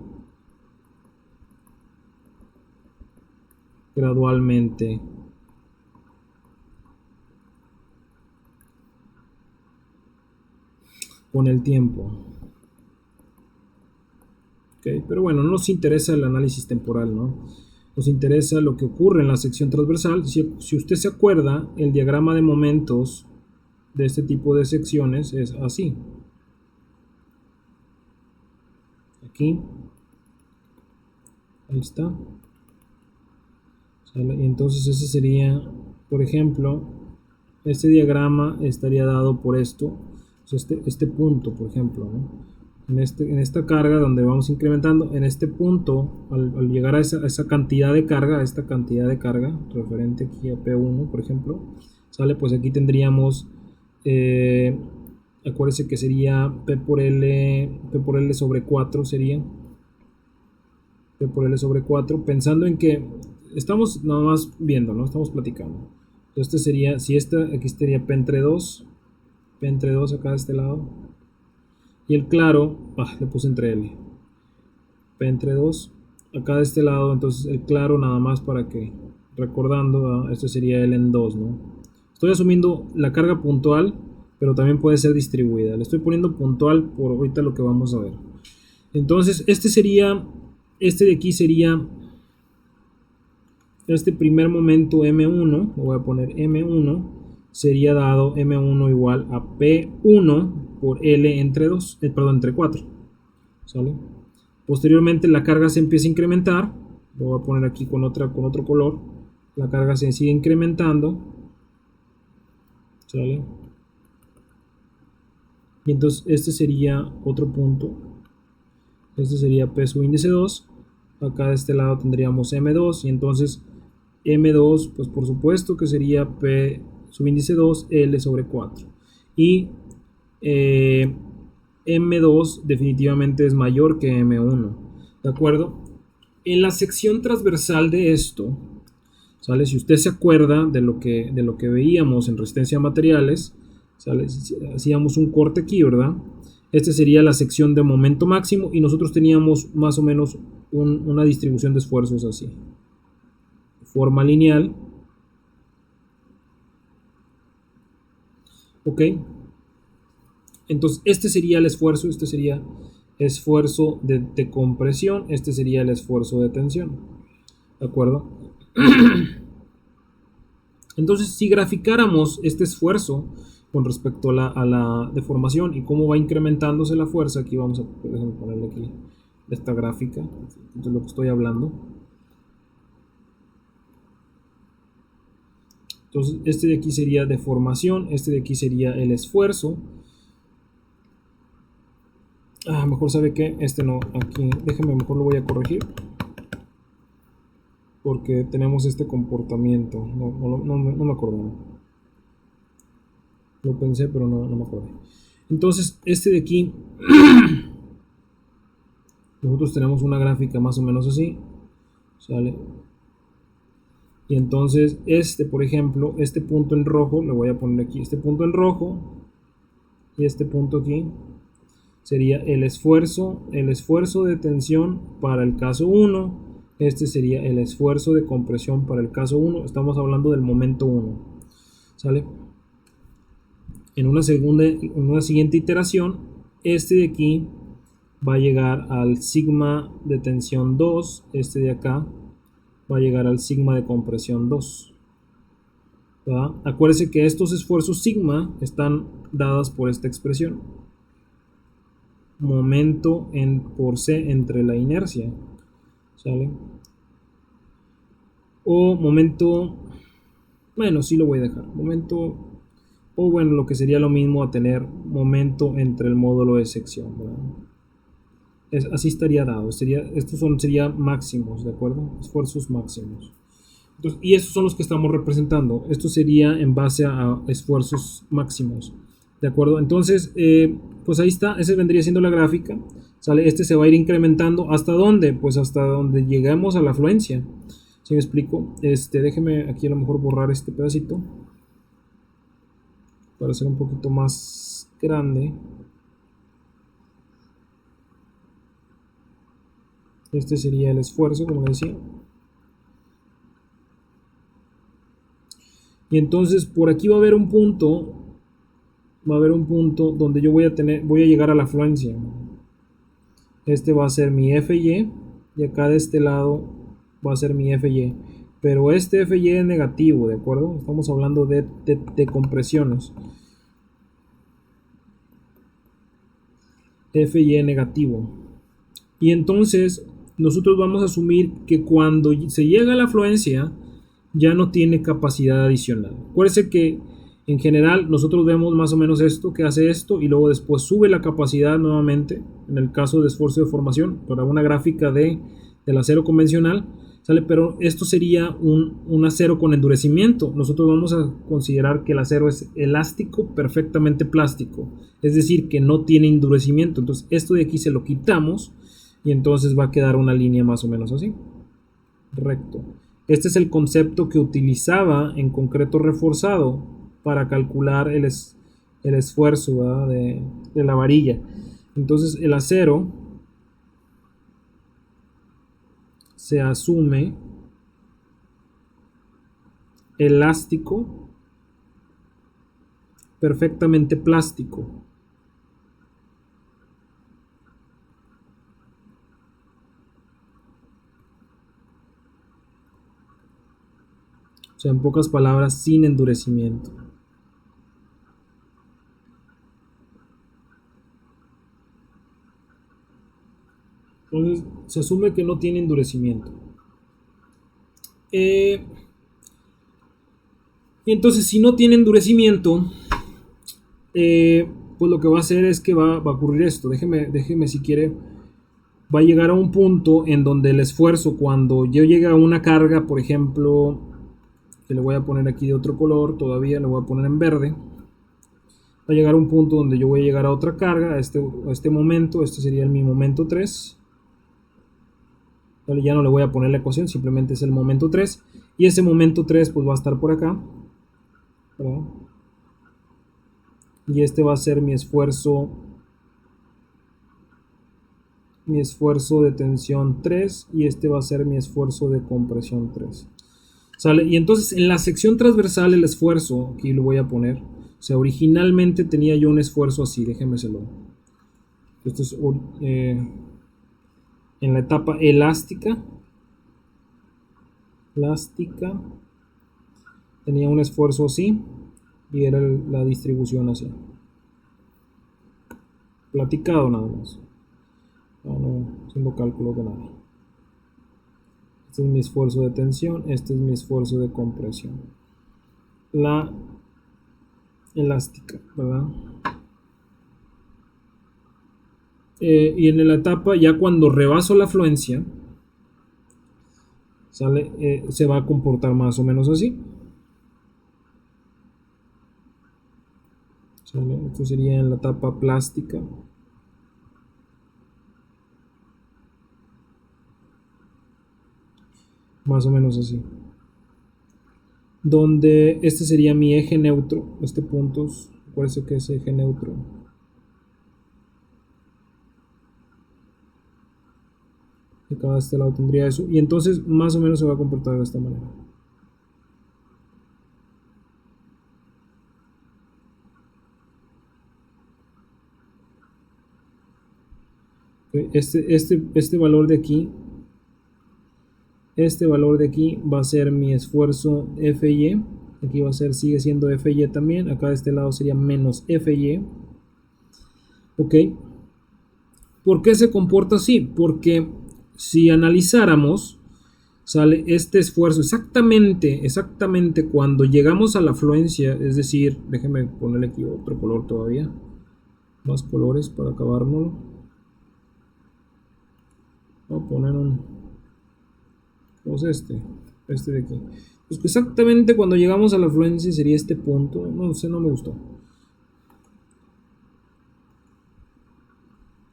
gradualmente con el tiempo. Okay, pero bueno, no nos interesa el análisis temporal, ¿no? Nos interesa lo que ocurre en la sección transversal. Si usted se acuerda, el diagrama de momentos de este tipo de secciones es así. Aquí. Ahí está. Y entonces ese sería, por ejemplo, este diagrama estaría dado por esto, o sea, este punto, por ejemplo, ¿no? En esta carga donde vamos incrementando, en este punto, al llegar a esa cantidad de carga, esta cantidad de carga, referente aquí a P1, por ejemplo, sale, pues aquí tendríamos, acuérdense que sería P por L sobre 4 sería, P por L sobre 4, pensando en que estamos nada más viendo, ¿no? Estamos platicando. Este sería, si esta, aquí estaría P entre 2, P entre 2 acá de este lado. Y el claro, le puse entre L. P entre 2, acá de este lado, entonces el claro nada más para que, recordando, este sería L en 2, ¿no? Estoy asumiendo la carga puntual, pero también puede ser distribuida. Le estoy poniendo puntual por ahorita lo que vamos a ver. Entonces, este de aquí sería este primer momento M1, lo voy a poner M1, sería dado M1 igual a P1 por L entre 2, entre 4. ¿Sale? Posteriormente la carga se empieza a incrementar, lo voy a poner aquí con otro color, la carga se sigue incrementando, ¿sale? Y entonces este sería otro punto, este sería P subíndice 2, acá de este lado tendríamos M2, y entonces M2, pues por supuesto que sería P subíndice 2, L sobre 4, y M2 definitivamente es mayor que M1, ¿de acuerdo? En la sección transversal de esto, ¿sale? Si usted se acuerda de lo que veíamos en resistencia a materiales, ¿sale? Hacíamos un corte aquí, ¿verdad? Esta sería la sección de momento máximo y nosotros teníamos más o menos una distribución de esfuerzos así. Forma lineal. ¿Ok? Entonces, este sería el esfuerzo, este sería esfuerzo de compresión, este sería el esfuerzo de tensión. ¿De acuerdo? Entonces, si graficáramos este esfuerzo con respecto a la deformación y cómo va incrementándose la fuerza, aquí vamos a ponerle aquí esta gráfica de lo que estoy hablando. Entonces, este de aquí sería deformación, este de aquí sería el esfuerzo. Mejor sabe que este no, aquí, déjeme, mejor lo voy a corregir. Porque tenemos este comportamiento, no me acordaba. Lo pensé, pero no me acordé. Entonces, este de aquí, nosotros tenemos una gráfica más o menos así, ¿sale? Y entonces, por ejemplo, este punto en rojo, le voy a poner aquí, este punto en rojo, y este punto aquí, sería el esfuerzo de tensión para el caso 1, este sería el esfuerzo de compresión para el caso 1, estamos hablando del momento 1, ¿sale? En una siguiente iteración, este de aquí va a llegar al sigma de tensión 2, este de acá va a llegar al sigma de compresión 2, ¿verdad? Acuérdense que estos esfuerzos sigma están dadas por esta expresión. Momento por C entre la inercia, ¿sale? O momento, bueno, sí lo voy a dejar, momento, o bueno, lo que sería lo mismo a tener momento entre el módulo de sección, ¿verdad? Así estaría dado, estos serían máximos, ¿de acuerdo? Esfuerzos máximos. Entonces, y estos son los que estamos representando, esto sería en base a esfuerzos máximos. ¿De acuerdo? Entonces, pues ahí está, esa vendría siendo la gráfica, ¿sale? Este se va a ir incrementando, ¿hasta dónde? Pues hasta donde lleguemos a la afluencia, ¿sí me explico? Déjeme aquí a lo mejor borrar este pedacito, para hacer un poquito más grande. Este sería el esfuerzo, como decía. Y entonces, por aquí va a haber un punto donde yo voy a llegar a la afluencia. Este va a ser mi FY y acá de este lado va a ser mi FY, pero este FY es negativo, ¿de acuerdo? Estamos hablando de compresiones. FY negativo. Y entonces nosotros vamos a asumir que cuando se llega a la afluencia ya no tiene capacidad adicional. Acuérdense que en general nosotros vemos más o menos esto, que hace esto y luego después sube la capacidad nuevamente en el caso de esfuerzo de formación para una gráfica del acero convencional, ¿sale? Pero esto sería un acero con endurecimiento. Nosotros vamos a considerar que el acero es elástico, perfectamente plástico, es decir, que no tiene endurecimiento. Entonces esto de aquí se lo quitamos y entonces va a quedar una línea más o menos así, recto. Este es el concepto que utilizaba en concreto reforzado para calcular el esfuerzo, ¿verdad?, de la varilla. Entonces el acero se asume elástico, perfectamente plástico. O sea, en pocas palabras, sin endurecimiento. Entonces, se asume que no tiene endurecimiento. Y entonces, si no tiene endurecimiento, pues lo que va a hacer es que va a ocurrir esto. Déjeme si quiere. Va a llegar a un punto en donde el esfuerzo, cuando yo llegue a una carga, por ejemplo, que le voy a poner aquí de otro color, todavía le voy a poner en verde, va a llegar a un punto donde yo voy a llegar a otra carga, a este momento, este sería mi momento 3. Vale, ya no le voy a poner la ecuación, simplemente es el momento 3. Y ese momento 3 pues va a estar por acá, ¿verdad? Y este va a ser mi esfuerzo de tensión 3 y este va a ser mi esfuerzo de compresión 3. ¿Sale? Y entonces en la sección transversal el esfuerzo, aquí lo voy a poner, o sea, originalmente tenía yo un esfuerzo así, déjenmeselo. Esto es en la etapa elástica, tenía un esfuerzo así y era la distribución así. Platicado nada más. No haciendo cálculos de nada. Este es mi esfuerzo de tensión, este es mi esfuerzo de compresión. La elástica, ¿verdad? Y en la etapa, ya cuando rebaso la fluencia, ¿sale? Se va a comportar más o menos así. ¿Sale? Esto sería en la etapa plástica. Más o menos así. Donde este sería mi eje neutro. Este punto, parece que es eje neutro. Y cada este lado tendría eso. Y entonces más o menos se va a comportar de esta manera. Este valor de aquí, va a ser mi esfuerzo FY. Aquí va a ser, sigue siendo FY también. Acá de este lado sería menos FY. Ok. ¿Por qué se comporta así? Porque si analizáramos, sale este esfuerzo exactamente cuando llegamos a la fluencia, es decir, déjenme ponerle aquí otro color todavía, más colores para acabárnoslo. Voy a poner pues este de aquí. Pues exactamente cuando llegamos a la fluencia sería este punto. No sé, no me gustó.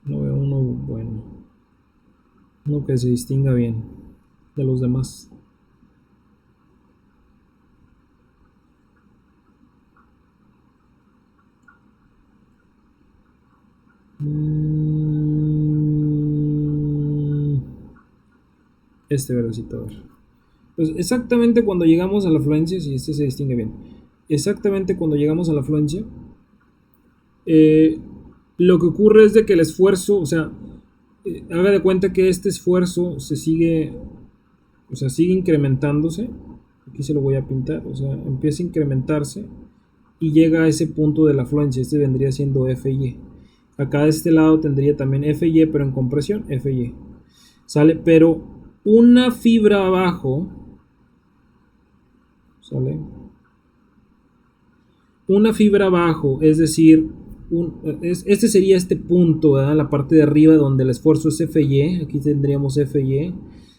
No veo uno bueno. Uno que se distinga bien de los demás. Este verdecito, a ver. Pues exactamente cuando llegamos a la fluencia, si este se distingue bien, exactamente cuando llegamos a la fluencia, lo que ocurre es de que el esfuerzo, o sea, haga de cuenta que este esfuerzo sigue incrementándose. Aquí se lo voy a pintar, o sea, empieza a incrementarse y llega a ese punto de la fluencia. Este vendría siendo FY. Acá de este lado tendría también FY, pero en compresión, FY. ¿Sale? Pero una fibra abajo, ¿sale? Una fibra abajo, es decir, este sería este punto, ¿verdad? La parte de arriba donde el esfuerzo es FY. Aquí tendríamos FY.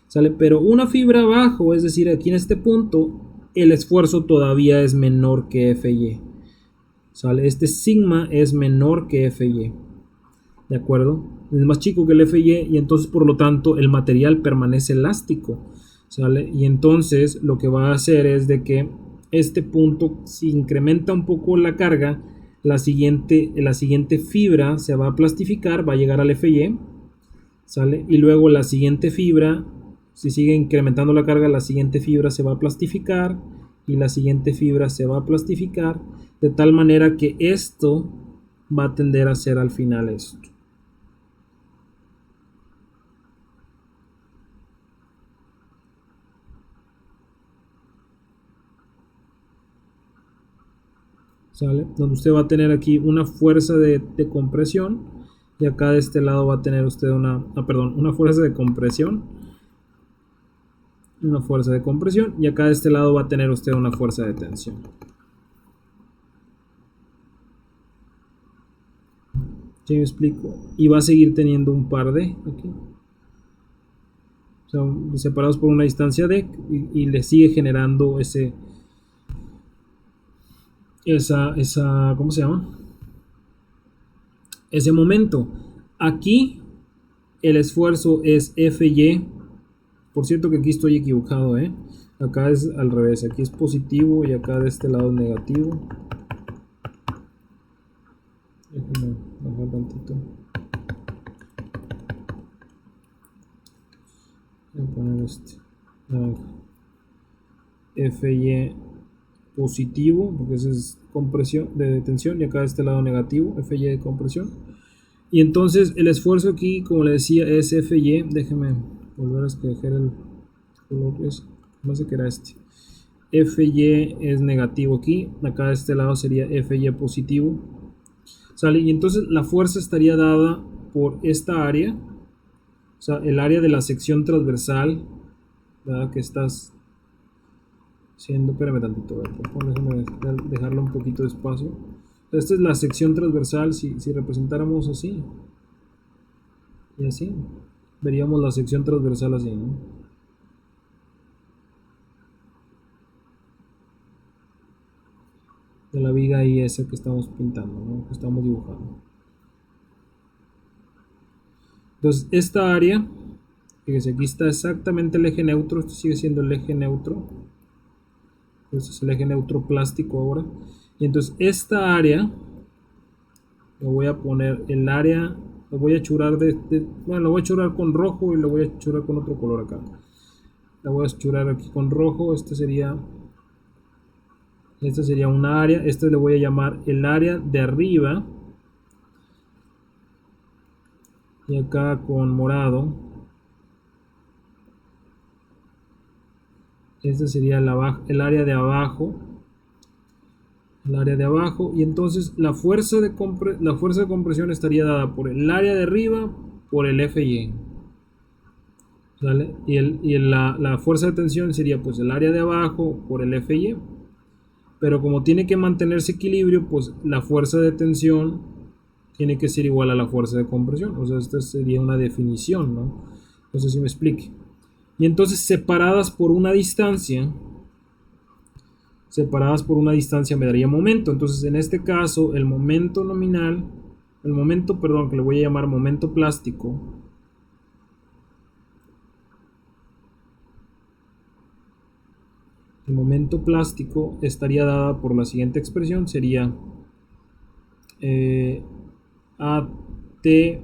¿Sale? Pero una fibra abajo, es decir, aquí en este punto, el esfuerzo todavía es menor que FY. ¿Sale? Este sigma es menor que FY. ¿De acuerdo? Es más chico que el FY y entonces por lo tanto el material permanece elástico. ¿sale? Y entonces lo que va a hacer es de que este punto, si incrementa un poco la carga, la siguiente fibra se va a plastificar, va a llegar al FY, ¿sale? Y luego la siguiente fibra, si sigue incrementando la carga, la siguiente fibra se va a plastificar y la siguiente fibra se va a plastificar, de tal manera que esto va a tender a ser al final esto. ¿Sale? Donde usted va a tener aquí una fuerza de compresión y acá de este lado va a tener usted una fuerza de compresión, y acá de este lado va a tener usted una fuerza de tensión. ¿Sí me explico? Y va a seguir teniendo un par de aquí, o sea, separados por una distancia d, y le sigue generando ¿cómo se llama? Ese momento. Aquí el esfuerzo es Fy. Por cierto que aquí estoy equivocado, ¿eh? Acá es al revés. Aquí es positivo y acá de este lado es negativo. Déjame bajar tantito. Voy a poner Fy positivo, porque ese es compresión de tensión, y acá de este lado negativo, Fy de compresión. Y entonces el esfuerzo aquí, como le decía, es Fy. Déjeme volver a escoger el color, no sé qué era este. Fy es negativo aquí, acá de este lado sería Fy positivo, ¿sale? Y entonces la fuerza estaría dada por esta área, o sea, el área de la sección transversal, ¿verdad? Que estás siendo, espérame tantito, déjame dejarlo un poquito de espacio. Esta es la sección transversal. Si representáramos así y así, veríamos la sección transversal así, ¿no? De la viga y esa que estamos pintando, ¿no? Que estamos dibujando. Entonces esta área, fíjese, aquí está exactamente el eje neutro, esto sigue siendo el eje neutro, este es el eje neutro plástico ahora, y entonces esta área, le voy a poner el área, lo voy a churar bueno, lo voy a churar con rojo y lo voy a churar con otro color acá. La voy a churar aquí con rojo, esta sería una área, este le voy a llamar el área de arriba, y acá con morado, este sería el área de abajo, y entonces la fuerza de compresión estaría dada por el área de arriba por el Fy, ¿vale? Y la fuerza de tensión sería pues el área de abajo por el Fy, pero como tiene que mantenerse equilibrio, pues la fuerza de tensión tiene que ser igual a la fuerza de compresión. O sea, esta sería una definición, ¿no? No sé si me explique. Y entonces separadas por una distancia me daría momento. Entonces en este caso el momento nominal, que le voy a llamar momento plástico, estaría dada por la siguiente expresión, sería ATFY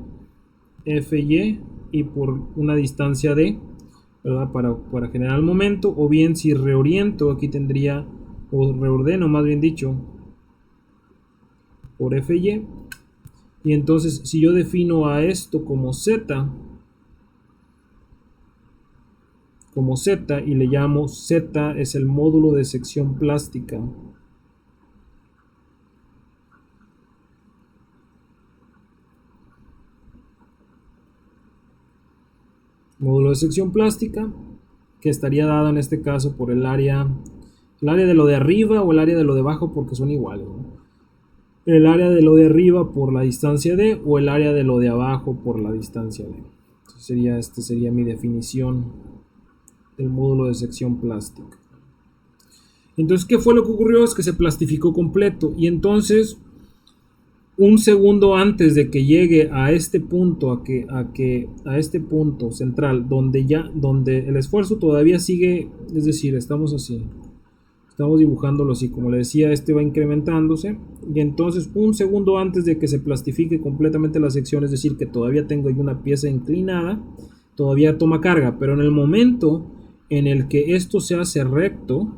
y por una distancia D, ¿verdad? Para generar el momento, o bien si reoriento, aquí tendría, o reordeno más bien dicho, por Fy, y entonces si yo defino a esto como Z, y le llamo Z es el módulo de sección plástica, que estaría dado en este caso por el área de lo de arriba o el área de lo de abajo, porque son iguales, ¿no? El área de lo de arriba por la distancia D o el área de lo de abajo por la distancia D. Entonces sería mi definición del módulo de sección plástica. Entonces, ¿qué fue lo que ocurrió? Es que se plastificó completo, y entonces un segundo antes de que llegue a este punto, a este punto central, donde el esfuerzo todavía sigue, es decir, estamos así, estamos dibujándolo así, como le decía, este va incrementándose, y entonces un segundo antes de que se plastifique completamente la sección, es decir, que todavía tengo una pieza inclinada, todavía toma carga, pero en el momento en el que esto se hace recto,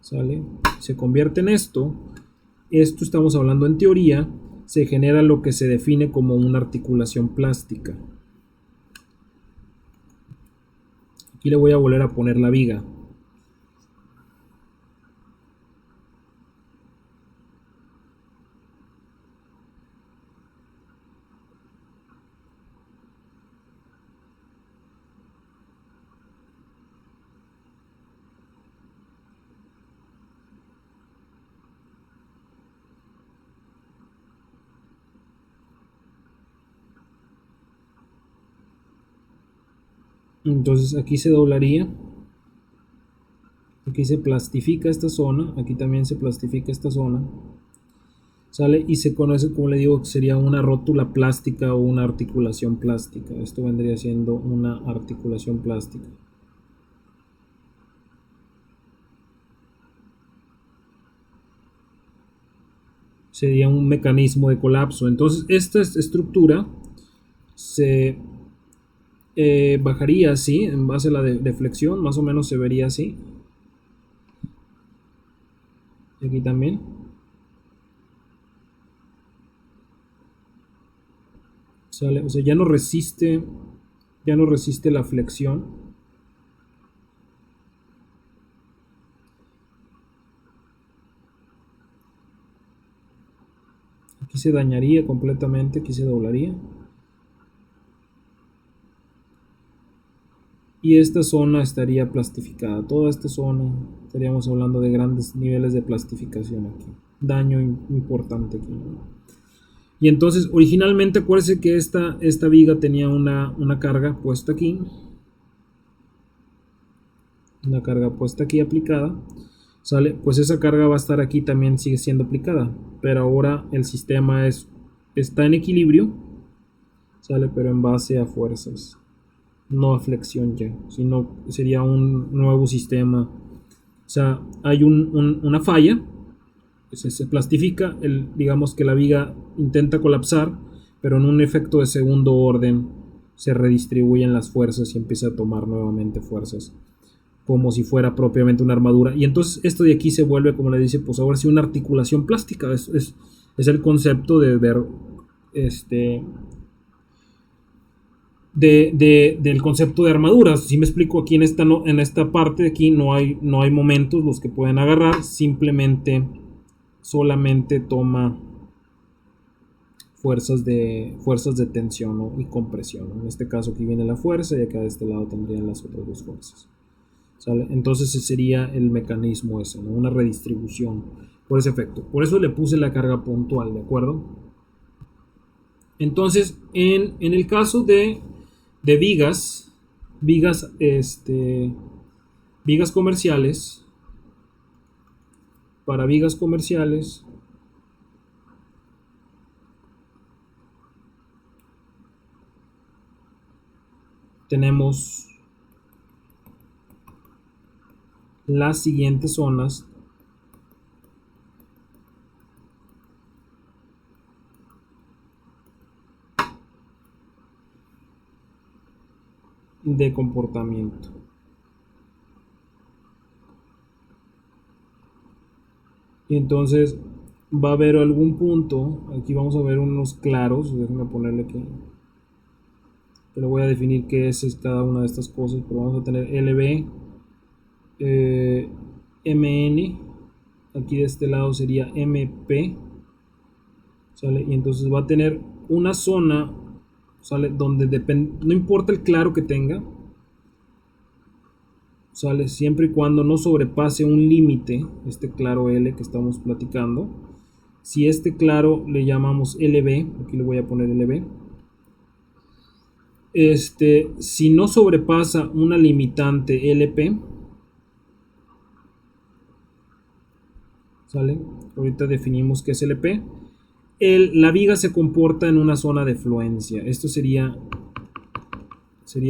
¿sale? Se convierte en esto estamos hablando en teoría, se genera lo que se define como una articulación plástica. Aquí le voy a volver a poner la viga. Entonces aquí se doblaría, aquí se plastifica esta zona, aquí también se plastifica esta zona, sale y se conoce, como le digo, que sería una rótula plástica o una articulación plástica. Esto vendría siendo una articulación plástica. Sería un mecanismo de colapso. Entonces esta estructura se bajaría así, en base a la deflexión, más o menos se vería así. Aquí también. ¿Sale? O sea, ya no resiste la flexión. Aquí se dañaría completamente, aquí se doblaría. Y esta zona estaría plastificada. Toda esta zona, estaríamos hablando de grandes niveles de plastificación aquí. Daño importante aquí, ¿no? Y entonces, originalmente, acuérdense que esta viga tenía una carga puesta aquí. Una carga puesta aquí aplicada. ¿Sale? Pues esa carga va a estar aquí, también sigue siendo aplicada. Pero ahora el sistema está en equilibrio. ¿Sale? Pero en base a fuerzas. No a flexión ya, sino sería un nuevo sistema. O sea, hay una falla, se plastifica, digamos que la viga intenta colapsar, pero en un efecto de segundo orden se redistribuyen las fuerzas y empieza a tomar nuevamente fuerzas, como si fuera propiamente una armadura. Y entonces esto de aquí se vuelve, como le dice, pues ahora sí una articulación plástica. Es el concepto de ver del concepto de armaduras. Si me explico, aquí en esta parte de aquí no hay momentos los que pueden agarrar, solamente toma fuerzas de tensión, ¿no? Y compresión, ¿no? En este caso aquí viene la fuerza y acá de este lado tendrían las otras dos fuerzas, ¿sale? Entonces ese sería el mecanismo ese, ¿no? Una redistribución por ese efecto. Por eso le puse la carga puntual, ¿de acuerdo? Entonces en el caso de vigas comerciales, para vigas comerciales tenemos las siguientes zonas de comportamiento. Y entonces va a haber algún punto, aquí vamos a ver unos claros, déjenme ponerle aquí, pero voy a definir qué es cada una de estas cosas, pero vamos a tener LB, MN, aquí de este lado sería MP, ¿sale? Y entonces va a tener una zona, ¿sale? Donde no importa el claro que tenga, ¿sale? Siempre y cuando no sobrepase un límite, este claro L que estamos platicando. Si este claro le llamamos LB, aquí le voy a poner LB. Si no sobrepasa una limitante LP, ¿sale? Ahorita definimos qué es LP. La viga se comporta en una zona de fluencia. Esto sería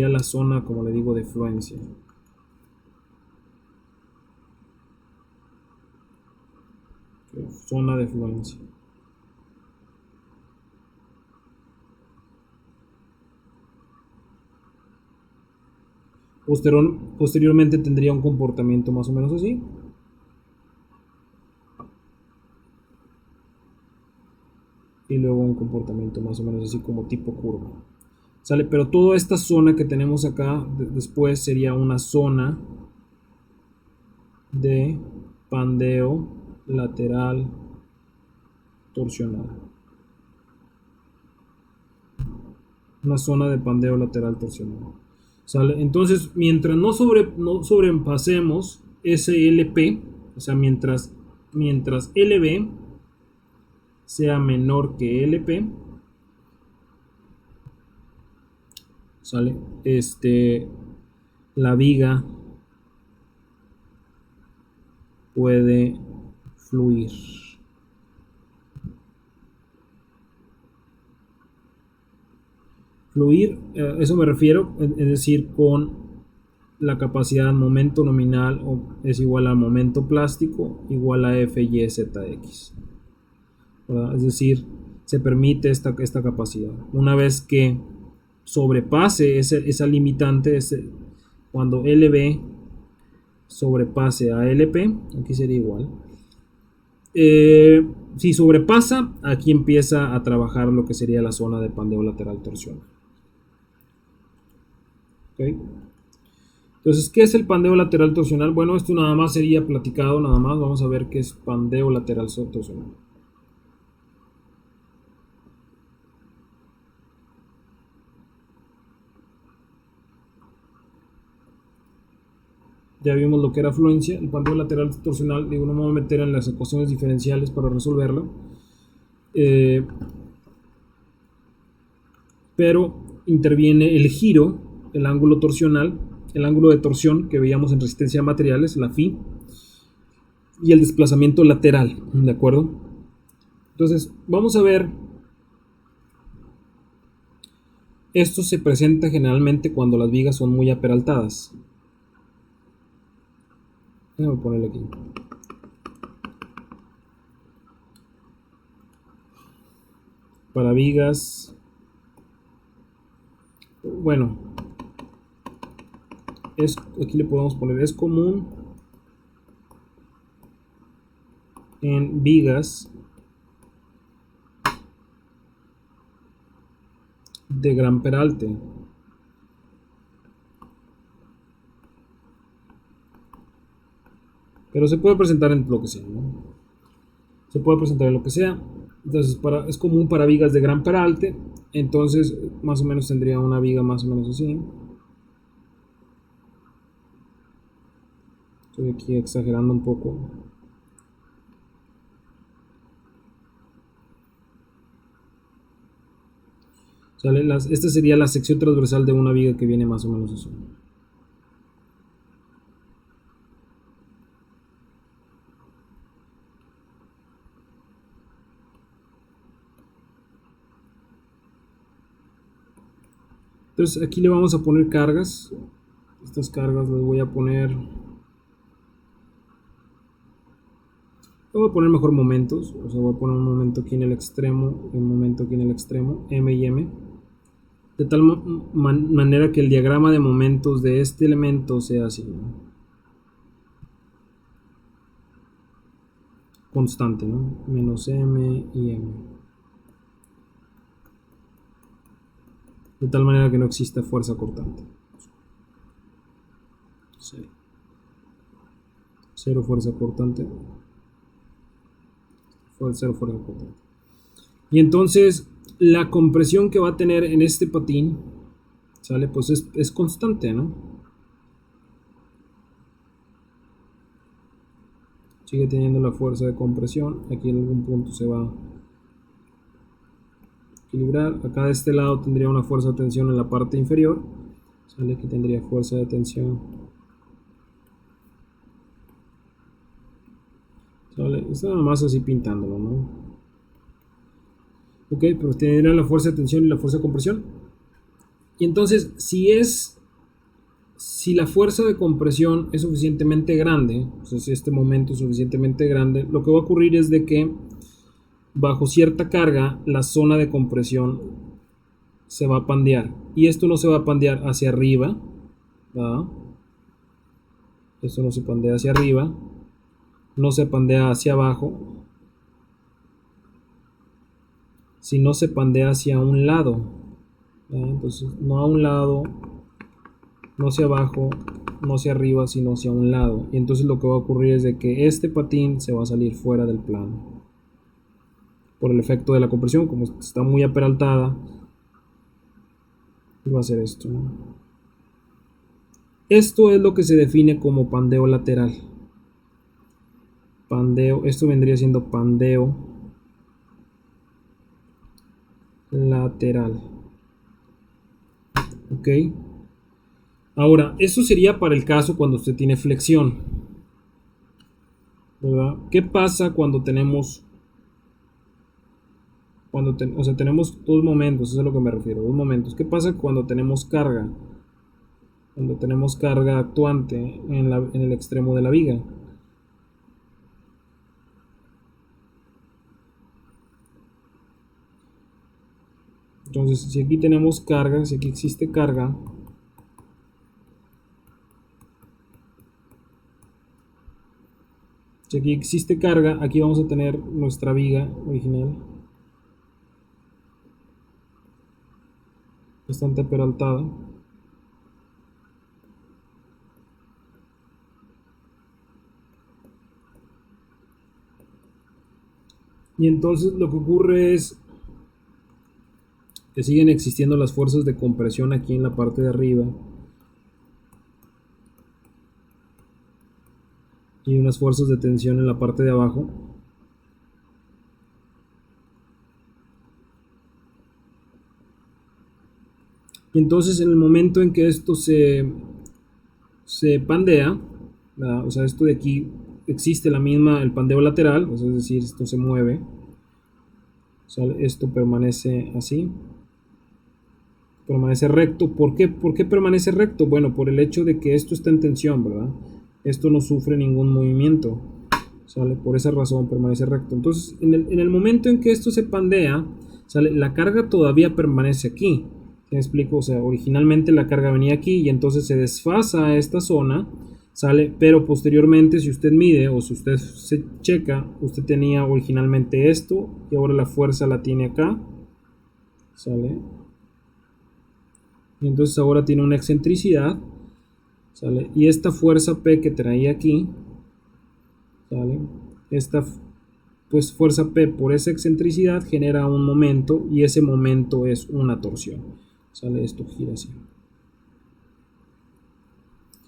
la zona, como le digo, de fluencia. Zona de fluencia. Posteriormente tendría un comportamiento más o menos así. Y luego un comportamiento más o menos así como tipo curva. ¿Sale? Pero toda esta zona que tenemos acá después sería una zona de pandeo lateral torsional. Una zona de pandeo lateral torsional. ¿Sale? Entonces, mientras no sobrepasemos SLP, o sea, mientras LB sea menor que LP, ¿sale? La viga puede fluir. Fluir, eso me refiero, es decir, con la capacidad momento nominal es igual al momento plástico igual a FYZX. ¿Verdad? Es decir, se permite esta capacidad. Una vez que sobrepase esa limitante, cuando LB sobrepase a LP, aquí sería igual. Si sobrepasa, aquí empieza a trabajar lo que sería la zona de pandeo lateral torsional. ¿Okay? Entonces, ¿qué es el pandeo lateral torsional? Bueno, esto nada más sería platicado, nada más. Vamos a ver qué es pandeo lateral torsional. Ya vimos lo que era fluencia. El pandeo lateral torsional, digo, no me voy a meter en las ecuaciones diferenciales para resolverlo. Pero interviene el giro, el ángulo torsional, el ángulo de torsión que veíamos en resistencia a materiales, la phi, y el desplazamiento lateral, ¿de acuerdo? Entonces, vamos a ver. Esto se presenta generalmente cuando las vigas son muy aperaltadas. Déjame ponerle aquí. Para vigas, bueno, aquí le podemos poner, es común en vigas de gran peralte. Pero se puede presentar en lo que sea, ¿no? Se puede presentar en lo que sea. Entonces, es común para vigas de gran peralte. Entonces, más o menos tendría una viga más o menos así. Estoy aquí exagerando un poco. ¿Sale? Esta sería la sección transversal de una viga que viene más o menos así. Entonces aquí le vamos a poner cargas. Estas cargas las voy a poner. Voy a poner mejor momentos. O sea, voy a poner un momento aquí en el extremo y un momento aquí en el extremo, M y M. De tal manera que el diagrama de momentos de este elemento sea así, ¿no? Constante, ¿no? Menos M y M. De tal manera que no exista fuerza cortante. Cero fuerza cortante. Cero fuerza cortante. Y entonces la compresión que va a tener en este patín, ¿sale? Pues es constante, ¿no? Sigue teniendo la fuerza de compresión. Aquí en algún punto se va a equilibrar. Acá de este lado tendría una fuerza de tensión en la parte inferior. ¿Sale? Aquí tendría fuerza de tensión. ¿Sale? Está nada más así pintándolo, ¿no? Ok, pero tendría la fuerza de tensión y la fuerza de compresión. Y entonces, si la fuerza de compresión es suficientemente grande, o sea, si este momento es suficientemente grande, lo que va a ocurrir es de que bajo cierta carga, la zona de compresión se va a pandear. Y esto no se va a pandear hacia arriba, ¿verdad? Esto no se pandea hacia arriba, no se pandea hacia abajo, sino se pandea hacia un lado, ¿verdad? Entonces, no a un lado, no hacia abajo, no hacia arriba, sino hacia un lado. Y entonces lo que va a ocurrir es de que este patín se va a salir fuera del plano. Por el efecto de la compresión, como está muy aperaltada, va a hacer esto, ¿no? Esto es lo que se define como pandeo lateral. Pandeo, esto vendría siendo pandeo lateral. Ok. Ahora, eso sería para el caso cuando usted tiene flexión, ¿verdad? ¿Qué pasa cuando tenemos, o sea, tenemos dos momentos, eso es a lo que me refiero, dos momentos? ¿Qué pasa cuando tenemos carga? Cuando tenemos carga actuante en el extremo de la viga. Entonces, si aquí tenemos carga, si aquí existe carga, si aquí existe carga, aquí vamos a tener nuestra viga original, bastante peraltada. Y entonces lo que ocurre es que siguen existiendo las fuerzas de compresión aquí en la parte de arriba y unas fuerzas de tensión en la parte de abajo. Y entonces en el momento en que esto se pandea, ¿verdad? O sea, esto de aquí existe el pandeo lateral, o sea, es decir, esto se mueve, o sea, esto permanece así, permanece recto. ¿Por qué? ¿Por qué permanece recto? Bueno, por el hecho de que esto está en tensión, ¿verdad? Esto no sufre ningún movimiento, ¿sale? Por esa razón permanece recto. Entonces, en el momento en que esto se pandea, ¿sale? La carga todavía permanece aquí. ¿Me explico? O sea, originalmente la carga venía aquí y entonces se desfasa esta zona, ¿sale? Pero posteriormente, si usted mide o si usted se checa, usted tenía originalmente esto y ahora la fuerza la tiene acá, ¿sale? Y entonces ahora tiene una excentricidad, ¿sale? Y esta fuerza P que traía aquí, ¿sale? Esta pues fuerza P por esa excentricidad genera un momento y ese momento es una torsión, ¿sale? Esto gira así,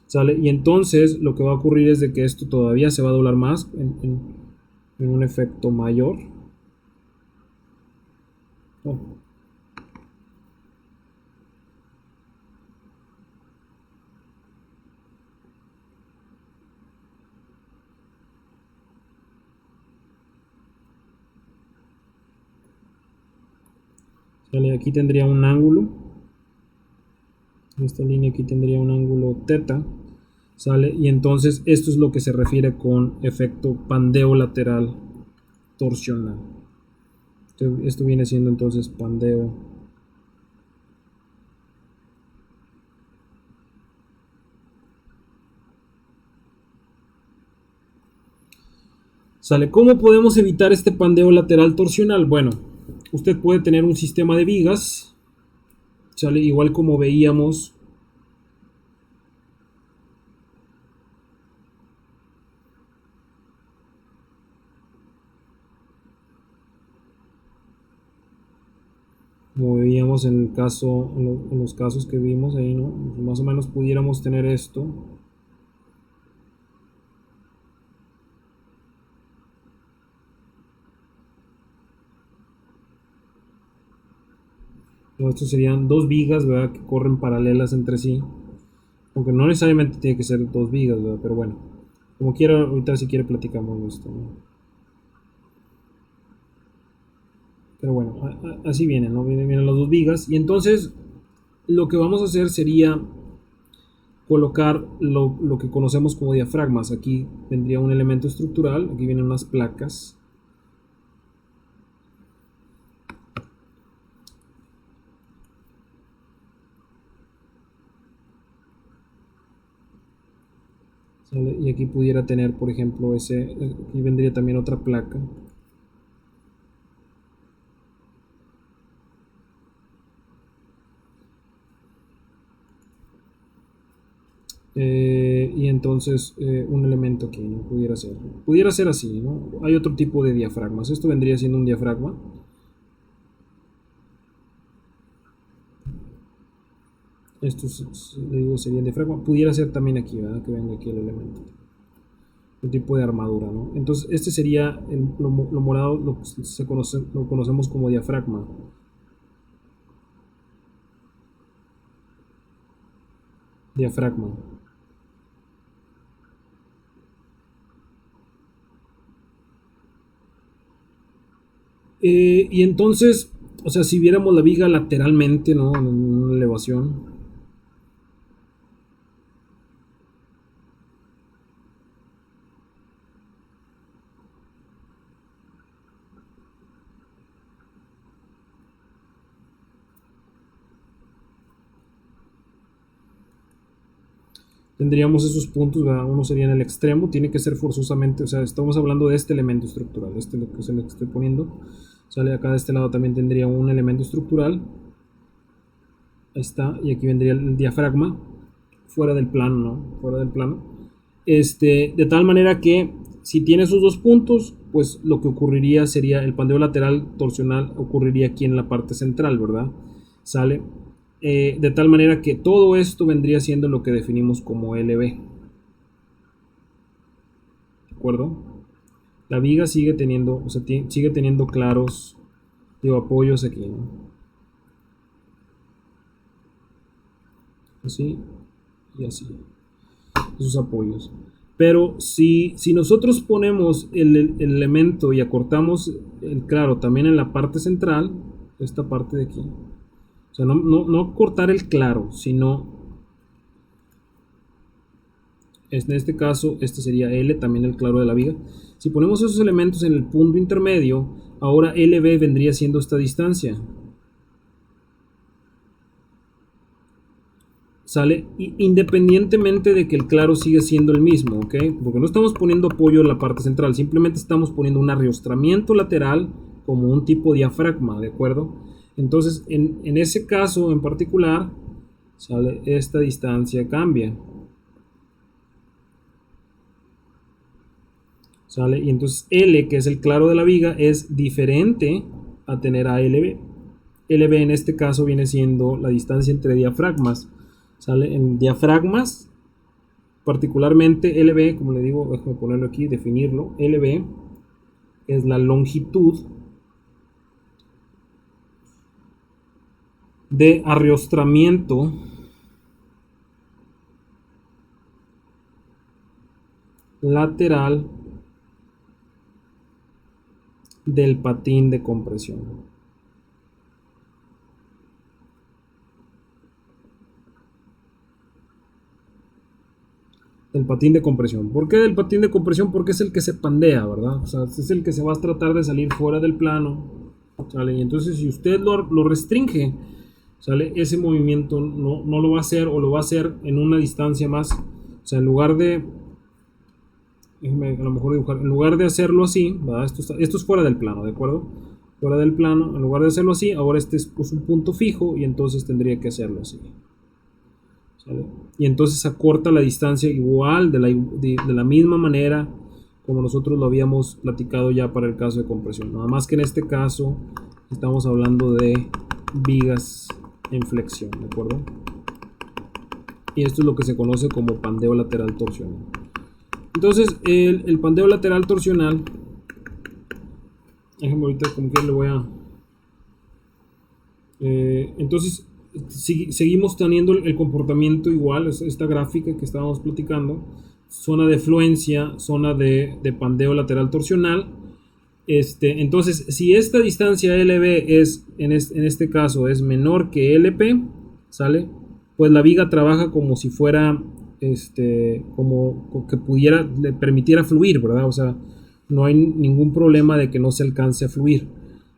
¿sale? Y entonces lo que va a ocurrir es de que esto todavía se va a doblar más en un efecto mayor. Oh. ¿Sale? Aquí tendría un ángulo, esta línea aquí tendría un ángulo teta, ¿sale? Y entonces esto es lo que se refiere con efecto pandeo lateral torsional. Esto viene siendo entonces pandeo. ¿Sale? ¿Cómo podemos evitar este pandeo lateral torsional? Bueno, usted puede tener un sistema de vigas, ¿sale? Igual como veíamos en el caso, en los casos que vimos ahí, ¿no? Más o menos pudiéramos tener esto. No, estos serían dos vigas, ¿verdad? Que corren paralelas entre sí. Aunque no necesariamente tiene que ser dos vigas, ¿verdad? Pero bueno, como quiera, ahorita si quiere platicamos de esto, ¿no? Pero bueno, así vienen, ¿no? Vienen las dos vigas. Y entonces lo que vamos a hacer sería colocar lo que conocemos como diafragmas. Aquí vendría un elemento estructural, aquí vienen unas placas. ¿Sale? Y aquí pudiera tener, por ejemplo, aquí vendría también otra placa. Y entonces un elemento aquí, ¿no? Pudiera ser así, ¿no? Hay otro tipo de diafragmas. Esto vendría siendo un diafragma. Estos, le digo, serían diafragma. Pudiera ser también aquí, ¿verdad? Que venga aquí el elemento. Un tipo de armadura, ¿no? Entonces, este sería lo morado, lo conocemos como diafragma. Diafragma. Y entonces, o sea, si viéramos la viga lateralmente, ¿no? En una elevación. Tendríamos esos puntos, ¿verdad? Uno sería en el extremo, tiene que ser forzosamente, o sea, estamos hablando de este elemento estructural, este es lo que es el que estoy poniendo. Sale acá de este lado también tendría un elemento estructural. Ahí está, y aquí vendría el diafragma, fuera del plano, ¿no? Fuera del plano. De tal manera que si tiene esos dos puntos, pues lo que ocurriría sería el pandeo lateral torsional ocurriría aquí en la parte central, ¿verdad? Sale. De tal manera que todo esto vendría siendo lo que definimos como LB. ¿De acuerdo? La viga sigue teniendo, o sea, sigue teniendo claros, digo, apoyos aquí, ¿no? Así y así. Esos apoyos. Pero si nosotros ponemos el elemento y acortamos el claro también en la parte central, esta parte de aquí, o sea, no cortar el claro, sino en este caso, este sería L, también el claro de la viga. Si ponemos esos elementos en el punto intermedio, ahora LB vendría siendo esta distancia. Sale independientemente de que el claro sigue siendo el mismo, ¿ok? Porque no estamos poniendo apoyo en la parte central, simplemente estamos poniendo un arriostramiento lateral como un tipo de diafragma, ¿de acuerdo? Entonces, en ese caso en particular, sale esta distancia cambia. ¿Sale? Y entonces L, que es el claro de la viga, es diferente a tener a LB. LB en este caso viene siendo la distancia entre diafragmas. ¿Sale? En diafragmas, particularmente LB, como le digo, déjame ponerlo aquí, definirlo. LB es la longitud de arriostramiento lateral del patín de compresión. El patín de compresión. ¿Por qué del patín de compresión? Porque es el que se pandea, ¿verdad? O sea, es el que se va a tratar de salir fuera del plano, ¿sale? Y entonces si usted lo restringe, ¿sale? Ese movimiento no lo va a hacer o lo va a hacer en una distancia más. O sea, en lugar de, déjeme a lo mejor dibujar, en lugar de hacerlo así, ¿verdad? Esto es fuera del plano, ¿de acuerdo? Fuera del plano, en lugar de hacerlo así, ahora este es pues, un punto fijo y entonces tendría que hacerlo así. ¿Sale? Y entonces acorta la distancia igual, de la misma manera como nosotros lo habíamos platicado ya para el caso de compresión. Nada más que en este caso estamos hablando de vigas en flexión, ¿de acuerdo? Y esto es lo que se conoce como pandeo lateral torsional. Entonces, el pandeo lateral torsional, déjenme ahorita como que le voy a... entonces, seguimos teniendo el comportamiento igual, esta gráfica que estábamos platicando, zona de fluencia, zona de pandeo lateral torsional, Entonces, si esta distancia LB es, en este caso, es menor que LP, ¿sale? Pues la viga trabaja como si fuera, como que pudiera, le permitiera fluir, ¿verdad? O sea, no hay ningún problema de que no se alcance a fluir,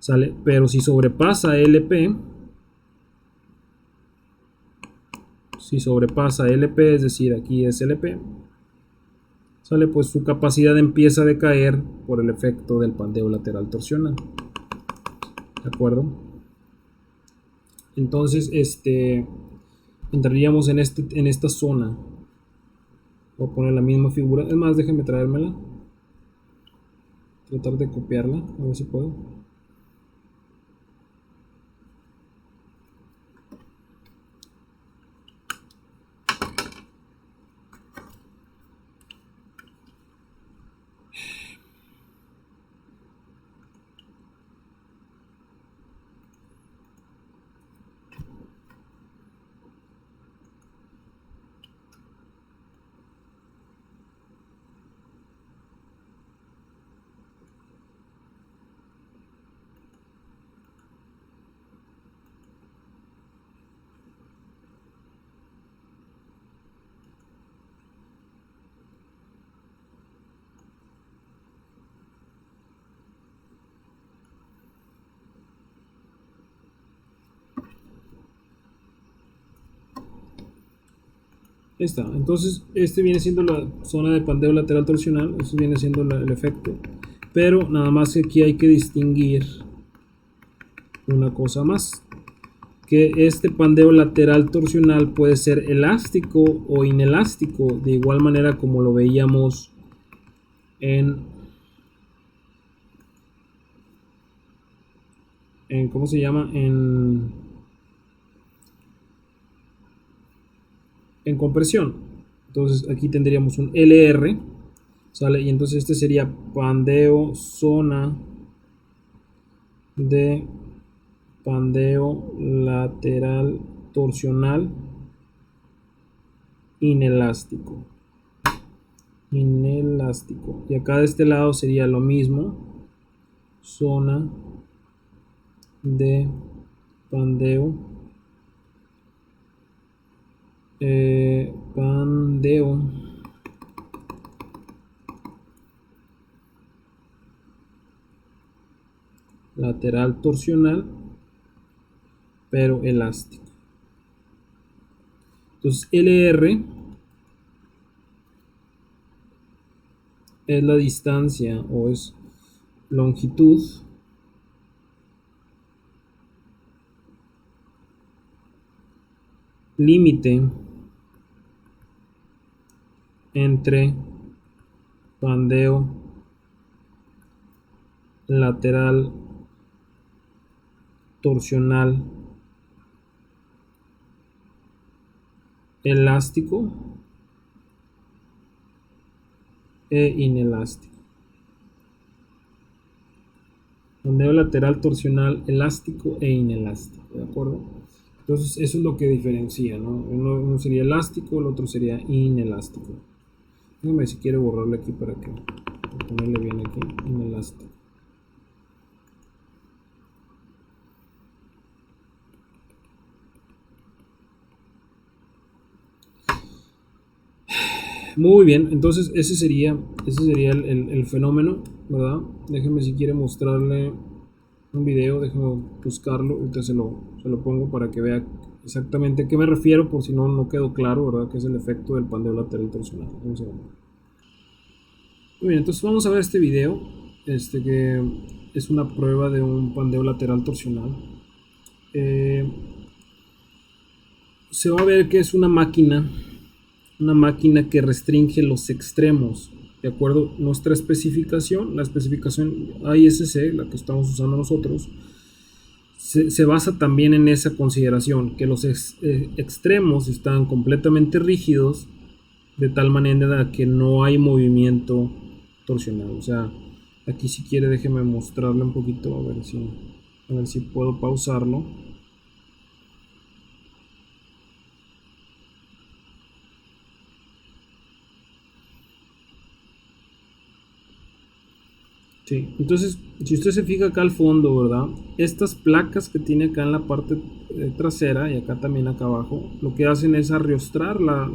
¿sale? Pero si sobrepasa LP, es decir, aquí es LP, ¿sale? Pues su capacidad empieza a decaer por el efecto del pandeo lateral torsional, ¿de acuerdo? Entonces, entraríamos en esta zona. Voy a poner la misma figura. Es más, déjenme traérmela. Tratar de copiarla. A ver si puedo. Ahí está. Entonces, viene siendo la zona de pandeo lateral torsional. Eso viene siendo el efecto. Pero nada más que aquí hay que distinguir una cosa más. Que este pandeo lateral torsional puede ser elástico o inelástico. De igual manera como lo veíamos ¿cómo se llama? En compresión. Entonces aquí tendríamos un LR, ¿sale? Y entonces este sería pandeo, zona de pandeo lateral torsional inelástico. Inelástico. Y acá de este lado sería lo mismo. Zona de pandeo. Pandeo lateral torsional, pero elástico. Entonces LR es la distancia o es longitud límite entre pandeo lateral torsional elástico e inelástico. Pandeo lateral torsional elástico e inelástico, ¿de acuerdo? Entonces eso es lo que diferencia, ¿no? Uno sería elástico, el otro sería inelástico. Déjame si quiero borrarle aquí para ponerle bien aquí, inelástico. Muy bien, entonces ese sería el fenómeno, ¿verdad? Déjeme si quiere mostrarle un video, déjeme buscarlo, ahorita se lo pongo para que vea exactamente a qué me refiero, por si no quedó claro, ¿verdad? Que es el efecto del pandeo lateral torsional. Vamos a ver. Muy bien, entonces vamos a ver este video, que es una prueba de un pandeo lateral torsional. Se va a ver que es una máquina que restringe los extremos, de acuerdo. Nuestra especificación, la especificación ISC, la que estamos usando nosotros, se basa también en esa consideración, que los extremos están completamente rígidos, de tal manera que no hay movimiento torsional. O sea, aquí si quiere déjeme mostrarle un poquito, a ver si puedo pausarlo. Sí, entonces, si usted se fija acá al fondo, ¿verdad? Estas placas que tiene acá en la parte trasera y acá también acá abajo, lo que hacen es arrostrar la-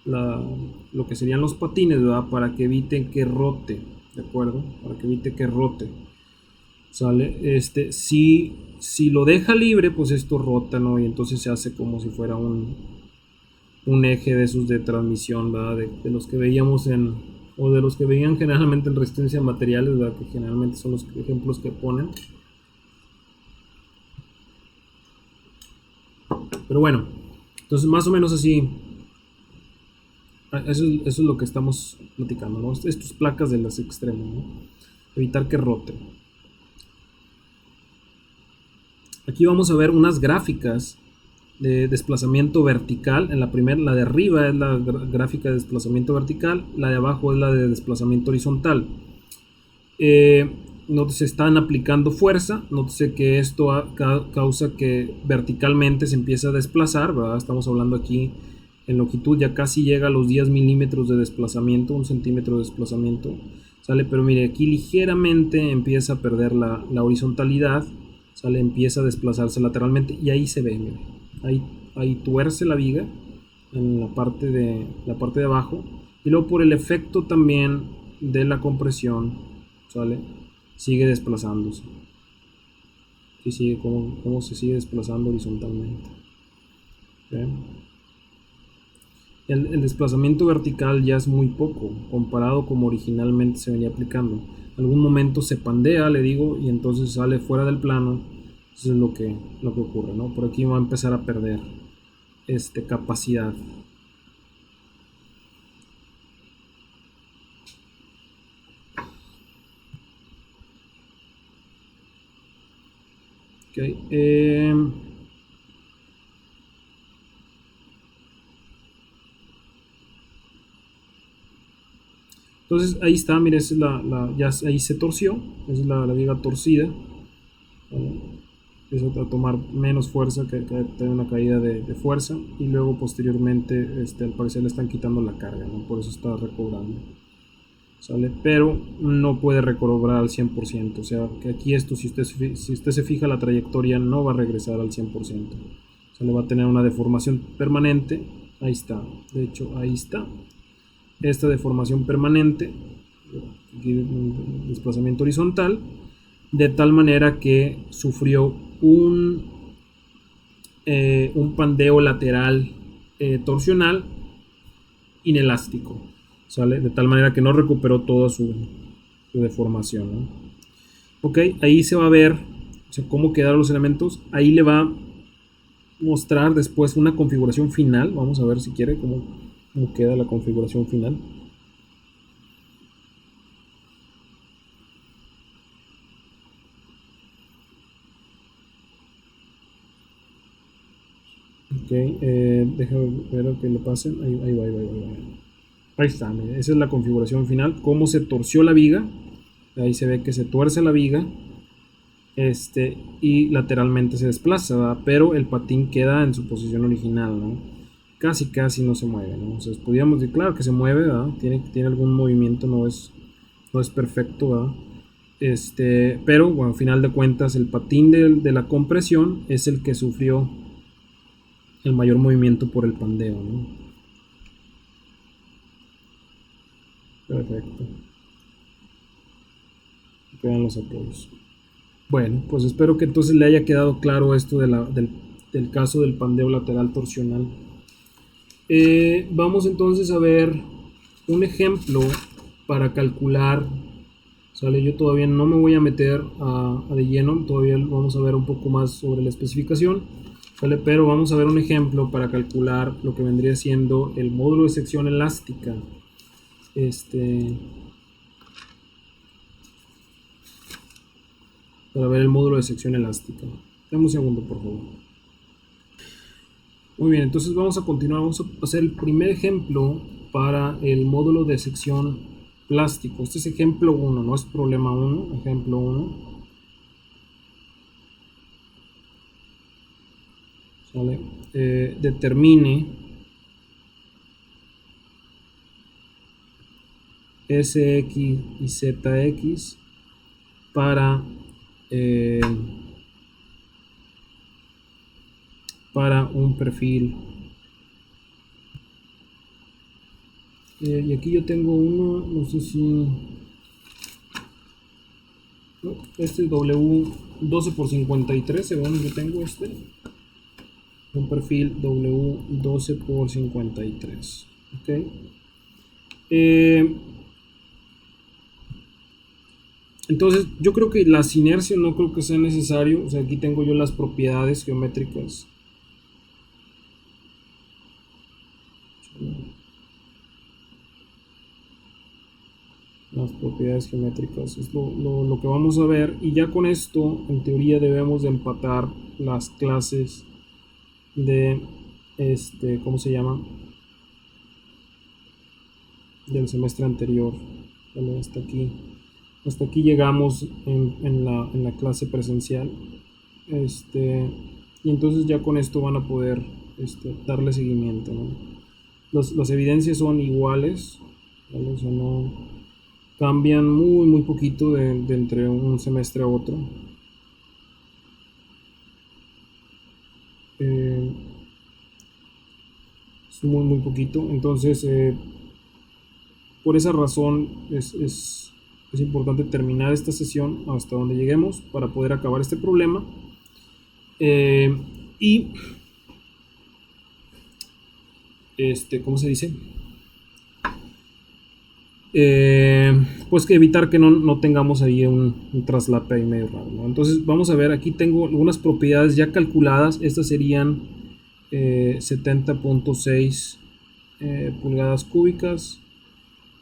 lo que serían los patines, ¿verdad? Para que eviten que rote, ¿de acuerdo? Para que evite que rote, ¿sale? Si lo deja libre, pues esto rota, ¿no? Y entonces se hace como si fuera un eje de esos de transmisión, ¿verdad? De los que veíamos o de los que veían generalmente en resistencia a materiales, ¿verdad? Que generalmente son los ejemplos que ponen. Pero bueno, entonces más o menos así, eso es lo que estamos platicando, ¿no? Estas placas de las extremos, ¿no? Evitar que roten. Aquí vamos a ver unas gráficas de desplazamiento vertical. En la primera, la de arriba es la gráfica de desplazamiento vertical, la de abajo es la de desplazamiento horizontal. Nótese, están aplicando fuerza, nótese que esto causa que verticalmente se empiece a desplazar, ¿verdad? Estamos hablando aquí en longitud, ya casi llega a los 10 milímetros de desplazamiento, un centímetro de desplazamiento, ¿sale? Pero mire, aquí ligeramente empieza a perder la horizontalidad, ¿sale? Empieza a desplazarse lateralmente y ahí se ve, mire, ahí tuerce la viga en la parte de abajo y luego por el efecto también de la compresión, ¿sale? Sigue desplazándose. Y sigue como se sigue desplazando horizontalmente. ¿Okay? El desplazamiento vertical ya es muy poco comparado como originalmente se venía aplicando. En algún momento se pandea, le digo, y entonces sale fuera del plano. Eso es lo que ocurre, ¿no? Por aquí va a empezar a perder capacidad. Okay. Entonces ahí está, mire, esa es ya ahí se torció, esa es la viga torcida. ¿Vale? Empieza a tomar menos fuerza, que tener una caída de fuerza y luego posteriormente al parecer le están quitando la carga, ¿no? Por eso está recobrando, ¿sale? Pero no puede recobrar al 100%, o sea que aquí esto, si usted se fija, la trayectoria no va a regresar al 100%, o sea, le va a tener una deformación permanente. Ahí está, de hecho ahí está esta deformación permanente, desplazamiento horizontal, de tal manera que sufrió un pandeo lateral torsional inelástico, ¿sale? De tal manera que no recuperó toda su deformación, ¿no? Ok, ahí se va a ver, o sea, cómo quedaron los elementos. Ahí le va a mostrar después una configuración final. Vamos a ver si quiere cómo queda la configuración final. Ok, déjame ver lo que le pasen. Ahí va, ahí va, ahí va. Ahí está, mire, esa es la configuración final. Cómo se torció la viga. Ahí se ve que se tuerce la viga. Y lateralmente se desplaza, ¿verdad? Pero el patín queda en su posición original, ¿no? Casi no se mueve, ¿no? O sea, podríamos decir, claro que se mueve, ¿verdad? Tiene algún movimiento, no es perfecto, ¿verdad? Pero bueno, al final de cuentas, el patín de la compresión es el que sufrió el mayor movimiento por el pandeo, ¿no? Perfecto. Quedan los apoyos. Bueno, pues espero que entonces le haya quedado claro esto del caso del pandeo lateral torsional. Vamos entonces a ver un ejemplo para calcular, ¿sale? Yo todavía no me voy a meter a de lleno, todavía vamos a ver un poco más sobre la especificación, ¿sale? Pero vamos a ver un ejemplo para calcular lo que vendría siendo el módulo de sección elástica. Para ver el módulo de sección elástica. Dame un segundo, por favor. Muy bien, entonces vamos a continuar, vamos a hacer el primer ejemplo para el módulo de sección plástico. Este es ejemplo 1, no es problema 1, ejemplo 1. ¿Sale? Determine SX y ZX eh, para un perfil. Y aquí yo tengo uno, no sé si... No, este W12 por 53, según yo tengo un perfil W12 por 53. Ok. Entonces, yo creo que las inercias no creo que sea necesario. O sea, aquí tengo yo las propiedades geométricas. Las propiedades geométricas es lo que vamos a ver. Y ya con esto, en teoría, debemos de empatar las clases de ¿cómo se llama? Del semestre anterior. Vale, hasta aquí llegamos en la clase presencial. Y entonces ya con esto van a poder darle seguimiento, ¿no? Las evidencias son iguales, ¿vale? O sea, no cambian muy poquito de entre un semestre a otro. Eh, es muy poquito. Entonces, por esa razón es importante terminar esta sesión hasta donde lleguemos para poder acabar este problema. Y ¿cómo se dice? Pues que evitar que no tengamos ahí un traslape ahí medio raro, ¿no? Entonces vamos a ver, aquí tengo algunas propiedades ya calculadas. Estas serían 70.6 pulgadas cúbicas.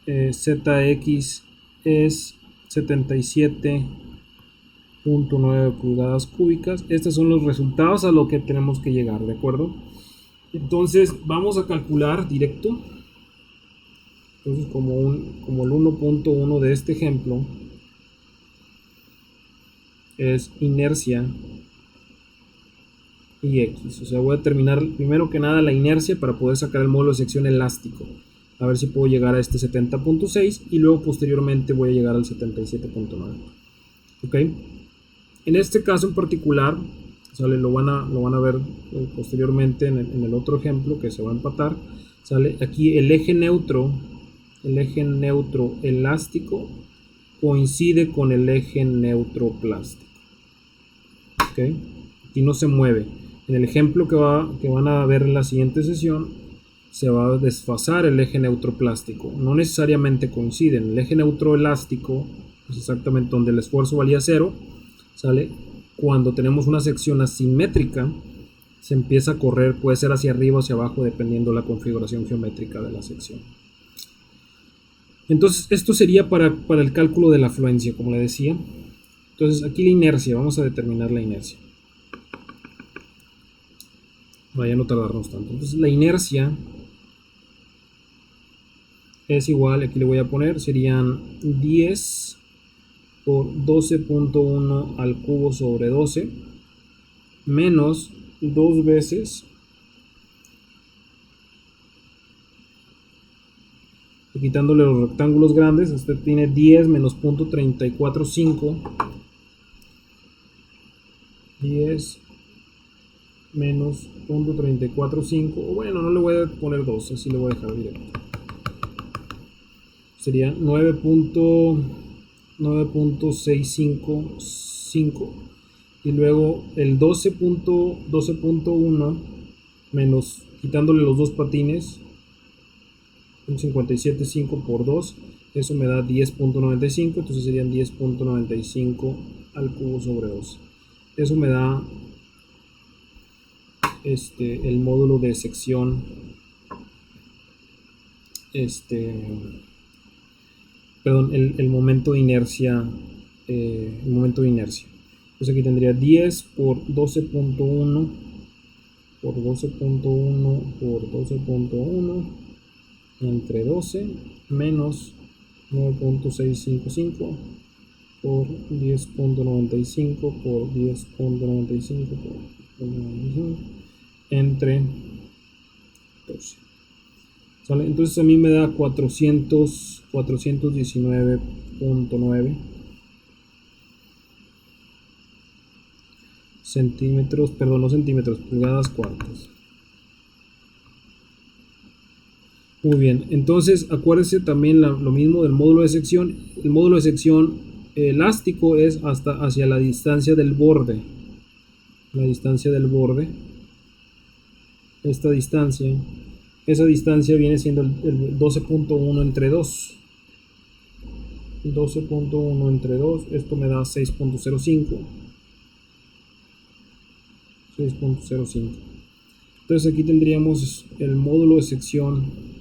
ZX es 77.9 pulgadas cúbicas. Estos son los resultados a lo que tenemos que llegar, ¿de acuerdo? Entonces vamos a calcular directo. Entonces como el 1.1 de este ejemplo es inercia y X. O sea, voy a determinar primero que nada la inercia para poder sacar el módulo de sección elástico. A ver si puedo llegar a este 70.6 y luego posteriormente voy a llegar al 77.9. ¿Ok? En este caso en particular, ¿sale? Lo van a ver posteriormente en el otro ejemplo que se va a empatar. ¿Sale? Aquí el eje neutro elástico coincide con el eje neutro plástico. ¿Ok? Aquí no se mueve. En el ejemplo que van a ver en la siguiente sesión, se va a desfasar el eje neutro plástico. No necesariamente coinciden. El eje neutro elástico es exactamente donde el esfuerzo valía 0. ¿Sale? Cuando tenemos una sección asimétrica, se empieza a correr, puede ser hacia arriba o hacia abajo, dependiendo de la configuración geométrica de la sección. Entonces, esto sería para el cálculo de la afluencia, como le decía. Entonces, aquí la inercia, vamos a determinar la inercia. Vaya a no tardarnos tanto. Entonces, la inercia es igual, aquí le voy a poner, serían 10 por 12.1 al cubo sobre 12 menos 2 veces, quitándole los rectángulos grandes, usted tiene 10 menos 0.345, 10 menos 0.345, o bueno, no le voy a poner 2, así le voy a dejar directo. Sería 9.655 y luego el 12.1 menos, quitándole los dos patines, 57.5 por 2, eso me da 10.95, entonces serían 10.95 al cubo sobre 2. Eso me da el módulo de sección, perdón, el momento de inercia, Entonces aquí tendría 10 por 12.1 por 12.1 por 12.1 entre 12 menos 9.655 por 10.95 por 10.95 por 10.95 entre 12. ¿Sale? Entonces a mí me da 400, 419.9 centímetros, perdón, no centímetros, pulgadas cuartas. Muy bien, entonces acuérdense también lo mismo del módulo de sección. El módulo de sección elástico es hasta hacia la distancia del borde. La distancia del borde. Esta distancia. Esa distancia viene siendo el 12.1 entre 2. 12.1 entre 2. Esto me da 6.05. 6.05. Entonces aquí tendríamos el módulo de sección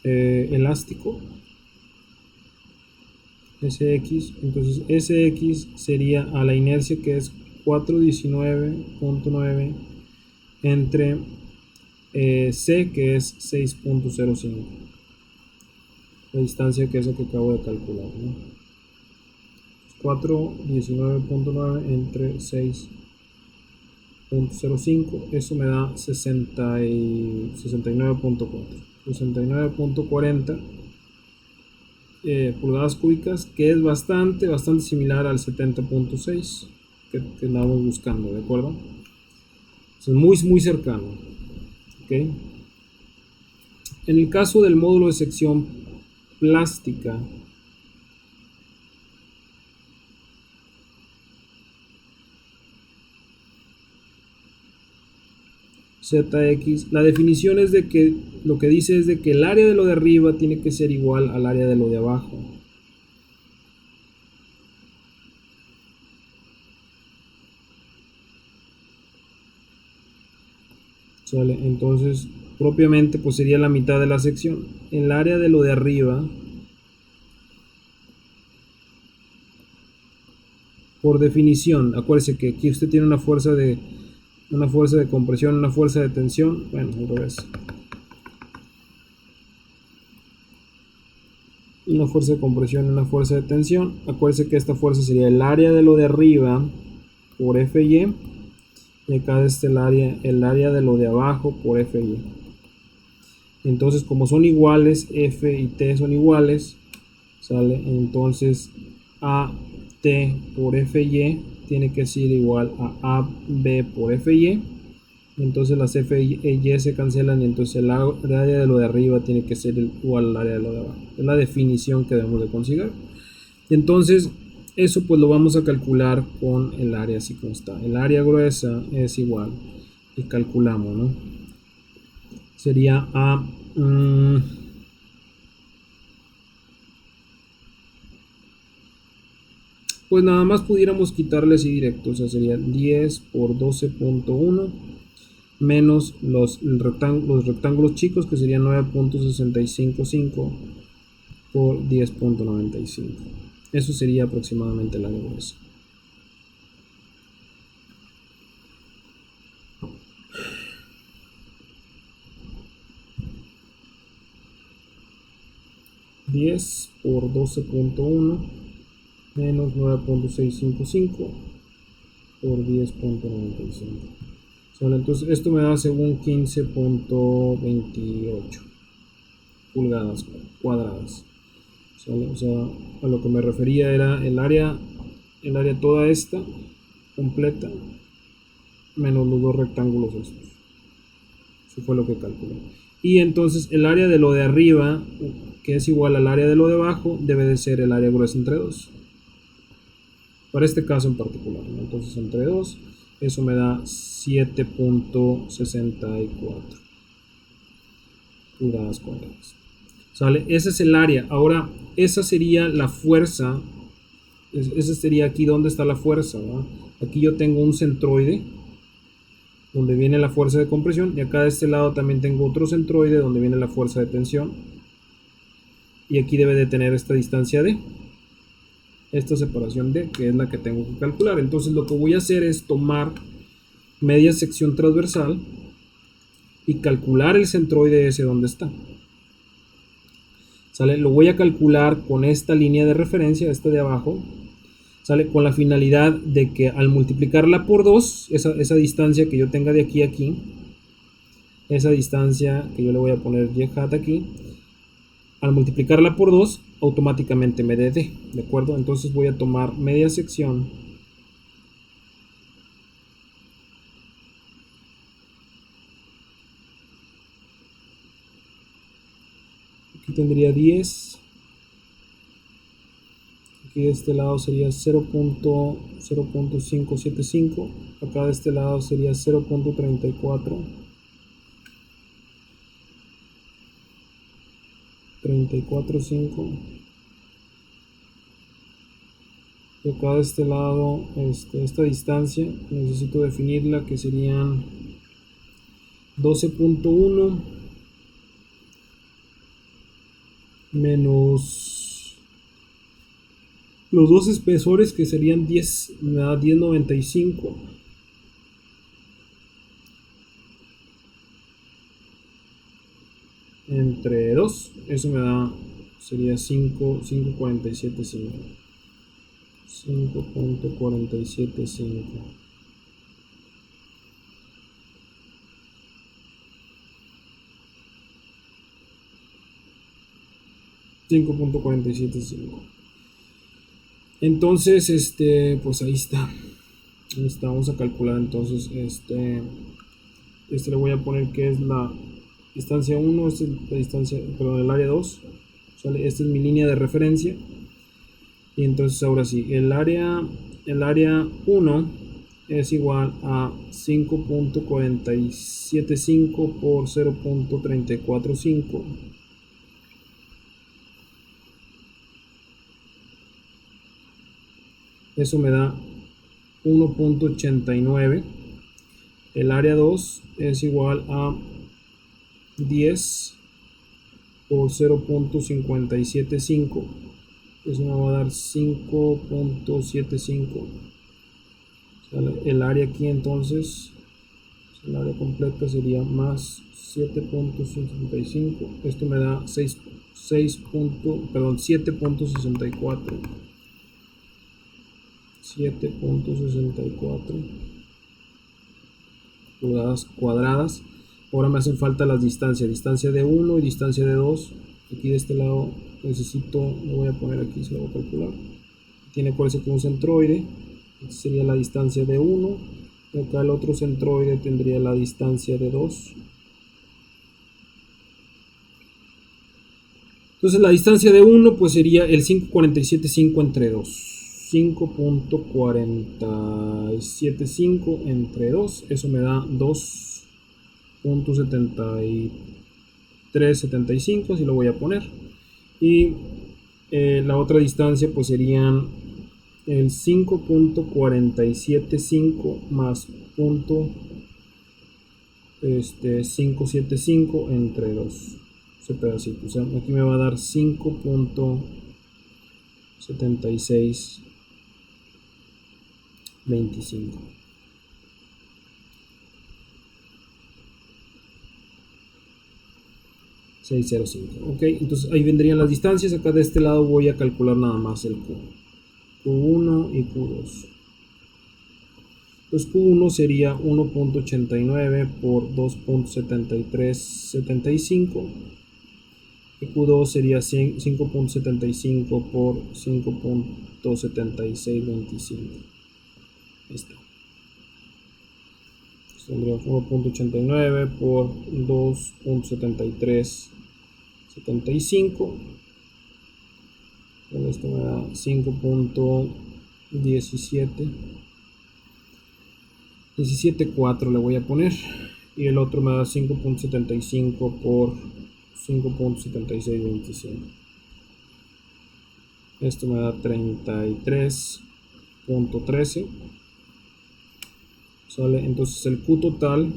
elástico Sx. Entonces Sx sería a la inercia, que es 419.9 entre C, que es 6.05, la distancia que es la que acabo de calcular, ¿no? 419.9 entre 6.05, eso me da 69.40 pulgadas cúbicas, que es bastante similar al 70.6 que andamos buscando, ¿de acuerdo? Es muy cercano, ¿ok? En el caso del módulo de sección plástica, ZX, la definición es de que lo que dice es de que el área de lo de arriba tiene que ser igual al área de lo de abajo. ¿Sale? Entonces, propiamente, pues sería la mitad de la sección. El área de lo de arriba, por definición, acuérdese que aquí usted tiene una fuerza de compresión, una fuerza de tensión. Bueno, al revés. Una fuerza de compresión, una fuerza de tensión. Acuérdese que esta fuerza sería el área de lo de arriba por Fy. Y acá está el área de lo de abajo por Fy. Entonces, como son iguales, F y T son iguales, ¿sale? Entonces, AT por Fy tiene que ser igual a AB por Fy. Entonces las F y Y se cancelan, y entonces el área de lo de arriba tiene que ser igual al área de lo de abajo. Es la definición que debemos de conseguir. Entonces, eso pues lo vamos a calcular con el área así como está. El área gruesa es igual, y calculamos, ¿no? Sería a pues nada más pudiéramos quitarle así directo, o sea, sería 10 por 12.1 menos los rectángulos chicos, que serían 9.655 por 10.95. Eso sería aproximadamente la gruesa. $10 por 12.1 menos 9.655 por 10.95. Entonces esto me da según 15.28 pulgadas cuadradas. O sea, a lo que me refería era el área toda esta completa menos los dos rectángulos estos. Eso fue lo que calculé. Y entonces el área de lo de arriba, que es igual al área de lo de abajo, debe de ser el área gruesa entre 2. Para este caso en particular, ¿no? Entonces entre 2, eso me da 7.64 pulgadas cuadradas. ¿Sale? Ese es el área. Ahora, esa sería la fuerza. Ese sería aquí donde está la fuerza, ¿verdad? Aquí yo tengo un centroide donde viene la fuerza de compresión, y acá de este lado también tengo otro centroide donde viene la fuerza de tensión, y aquí debe de tener esta distancia D, esta separación D, que es la que tengo que calcular. Entonces lo que voy a hacer es tomar media sección transversal y calcular el centroide ese donde está. ¿Sale? Lo voy a calcular con esta línea de referencia, esta de abajo, ¿sale? Con la finalidad de que al multiplicarla por 2, esa distancia que yo tenga de aquí a aquí, esa distancia que yo le voy a poner y hat aquí, al multiplicarla por 2, automáticamente me dé d, ¿de acuerdo? Entonces voy a tomar media sección. Aquí tendría 10. Aquí de este lado sería 0.575. Acá de este lado sería 0.34. 34.5. Y acá de este lado, esta distancia necesito definirla, que serían 12.1 menos los dos espesores, que serían 10, me da 10.95 entre 2, eso me da, sería 5.475. 5.475. Entonces, pues ahí está. Vamos a calcular entonces, le voy a poner que es la distancia 1, esta es la distancia, perdón, el área 2, ¿sale? Esta es mi línea de referencia. Y entonces ahora sí, el área 1 es igual a 5.475 por 0.345. Eso me da 1.89. El área 2 es igual a 10 por 0.575. Eso me va a dar 5.75. El área aquí entonces, el área completa sería más 7.65. Esto me da 7.64. 7.64 pulgadas cuadradas. Ahora me hacen falta las distancias, distancia de 1 y distancia de 2. Aquí de este lado necesito, lo voy a poner aquí, se lo voy a calcular. Tiene por eso que un centroide, esta sería la distancia de 1, y acá el otro centroide tendría la distancia de 2. Entonces la distancia de 1 pues sería el 5.475 entre 2. 5.475 entre 2, eso me da 2.7375, así lo voy a poner. Y la otra distancia pues serían el 5.475 más punto 575 entre 2, ese pedacito, o sea, aquí me va a dar 5.7625. 605. Ok, entonces ahí vendrían las distancias. Acá de este lado voy a calcular nada más el Q1 y Q2. Entonces Q1 sería 1.89 por 2.7375 y Q2 sería 5.75 por 5.7625. Está. Tendríamos 1.89 por 2.7375. Esto me da 5.17. 17.4 le voy a poner. Y el otro me da 5.75 por 5.7625. Esto me da 33.13. ¿Sale? Entonces el Q total,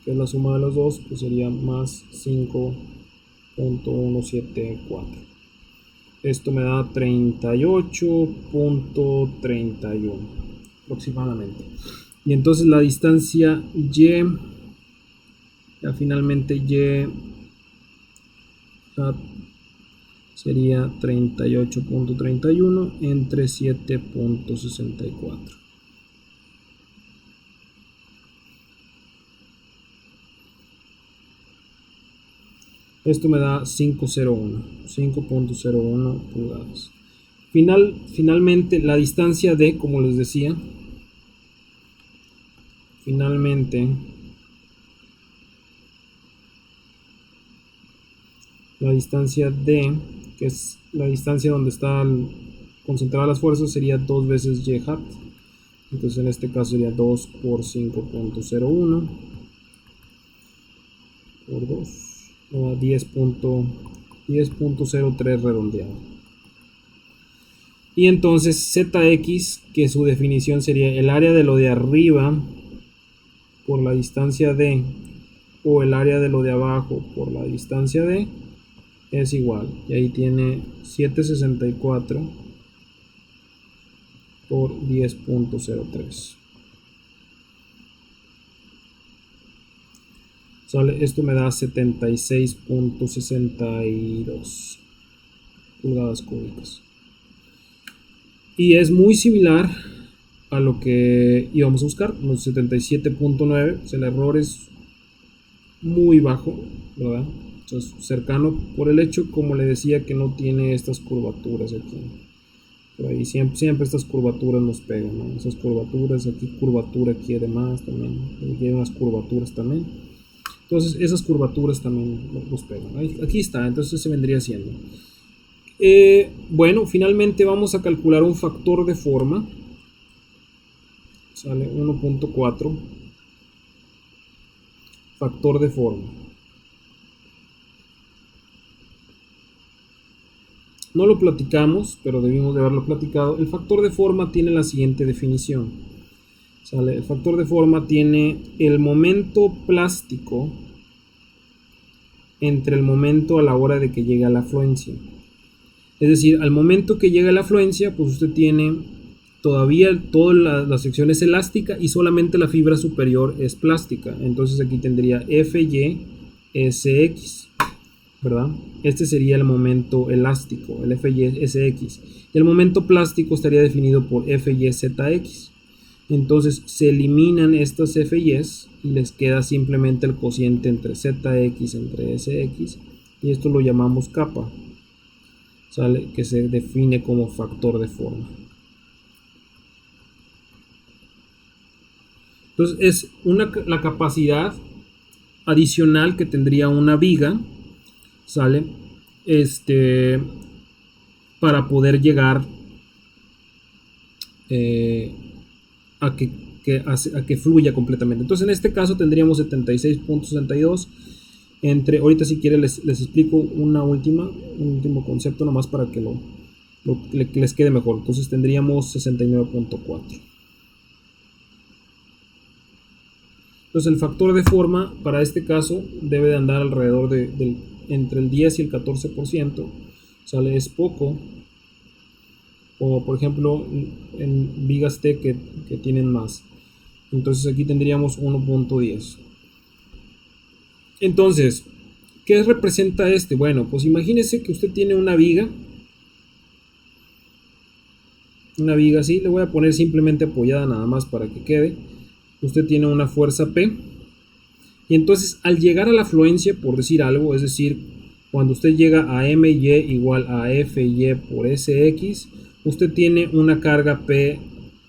que es la suma de los dos, pues sería más 5.174. Esto me da 38.31 aproximadamente. Y entonces la distancia Y, ya finalmente Y sería 38.31 entre 7.64. Esto me da 5.01 pulgadas. Finalmente, la distancia D, como les decía, la distancia D, que es la distancia donde están concentradas las fuerzas, sería 2 veces y hat. Entonces en este caso sería 2 por 5.01 por 2, 10.03 redondeado. Y entonces Zx, que su definición sería el área de lo de arriba por la distancia D o el área de lo de abajo por la distancia D, es igual. Y ahí tiene 764 por 10.03. Esto me da 76.62 pulgadas cúbicas. Y es muy similar a lo que íbamos a buscar, los 77.9. El error es muy bajo, ¿verdad? Entonces, cercano por el hecho, como le decía, que no tiene estas curvaturas aquí. Por ahí siempre estas curvaturas nos pegan, ¿no? Esas curvaturas, aquí curvatura aquí además también. Aquí hay unas curvaturas también. Entonces esas curvaturas también nos pegan. Aquí está, entonces se vendría haciendo. Bueno, finalmente vamos a calcular un factor de forma. Sale 1.4. Factor de forma. No lo platicamos, pero debimos de haberlo platicado. El factor de forma tiene la siguiente definición. El factor de forma tiene el momento plástico entre el momento a la hora de que llega la afluencia. Es decir, al momento que llega la afluencia, pues usted tiene todavía toda la sección es elástica y solamente la fibra superior es plástica. Entonces aquí tendría FYSX, ¿verdad? Este sería el momento elástico, el FYSX. Y el momento plástico estaría definido por FYZX. Entonces se eliminan estas FYs y les queda simplemente el cociente entre ZX entre SX. Y esto lo llamamos capa. Que se define como factor de forma. Entonces es la capacidad adicional que tendría una viga, para poder llegar a que fluya completamente. Entonces en este caso tendríamos 76.62 entre, ahorita si quieren les explico un último concepto nomás para que les quede mejor. Entonces tendríamos 69.4. Entonces el factor de forma para este caso debe de andar alrededor entre el 10 y el 14%. Es poco. O por ejemplo en vigas T que tienen más. Entonces aquí tendríamos 1.10. Entonces, ¿qué representa este? Bueno, pues imagínese que usted tiene una viga así, le voy a poner simplemente apoyada nada más para que quede. Usted tiene una fuerza P y entonces al llegar a la afluencia, por decir algo, es decir, cuando usted llega a MY igual a FY por SX, usted tiene una carga P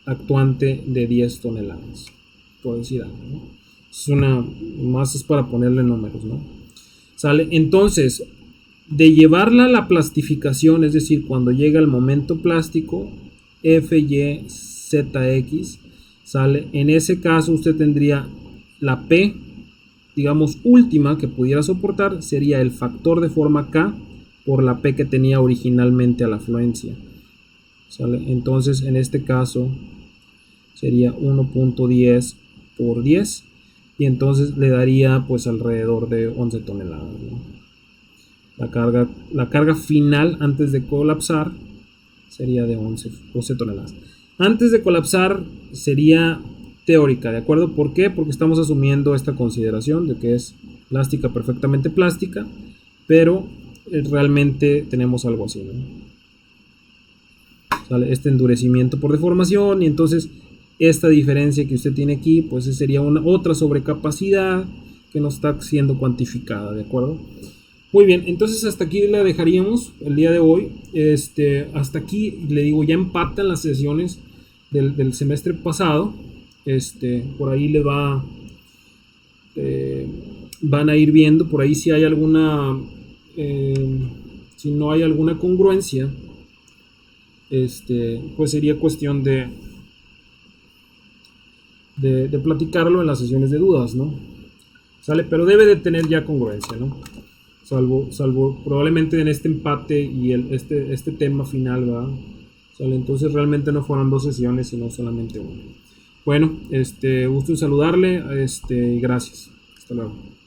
actuante de 10 toneladas, por decir algo, ¿no? Más es para ponerle números, ¿no? Entonces, de llevarla a la plastificación, es decir, cuando llega el momento plástico, FYZX, en ese caso usted tendría la P, digamos, última que pudiera soportar, sería el factor de forma K por la P que tenía originalmente a la afluencia. Entonces, en este caso, sería 1.10 por 10. Y entonces le daría pues alrededor de 11 toneladas, ¿no? La carga final antes de colapsar sería de 12 toneladas. Antes de colapsar sería teórica, ¿de acuerdo? ¿Por qué? Porque estamos asumiendo esta consideración de que es plástica, perfectamente plástica, pero realmente tenemos algo así, ¿no? ¿Sale? Este endurecimiento por deformación, y entonces esta diferencia que usted tiene aquí, pues sería otra sobrecapacidad que no está siendo cuantificada, ¿de acuerdo? Muy bien, entonces hasta aquí la dejaríamos el día de hoy. Hasta aquí, le digo, ya empatan las sesiones del semestre pasado. Por ahí le va, van a ir viendo, por ahí si hay alguna, si no hay alguna congruencia, pues sería cuestión de platicarlo en las sesiones de dudas, ¿no? ¿Sale? Pero debe de tener ya congruencia, ¿no? Salvo probablemente en este empate y este tema final, ¿verdad? ¿Sale? Entonces realmente no fueron 2 sesiones, sino solamente una. Bueno, gusto en saludarle, gracias. Hasta luego.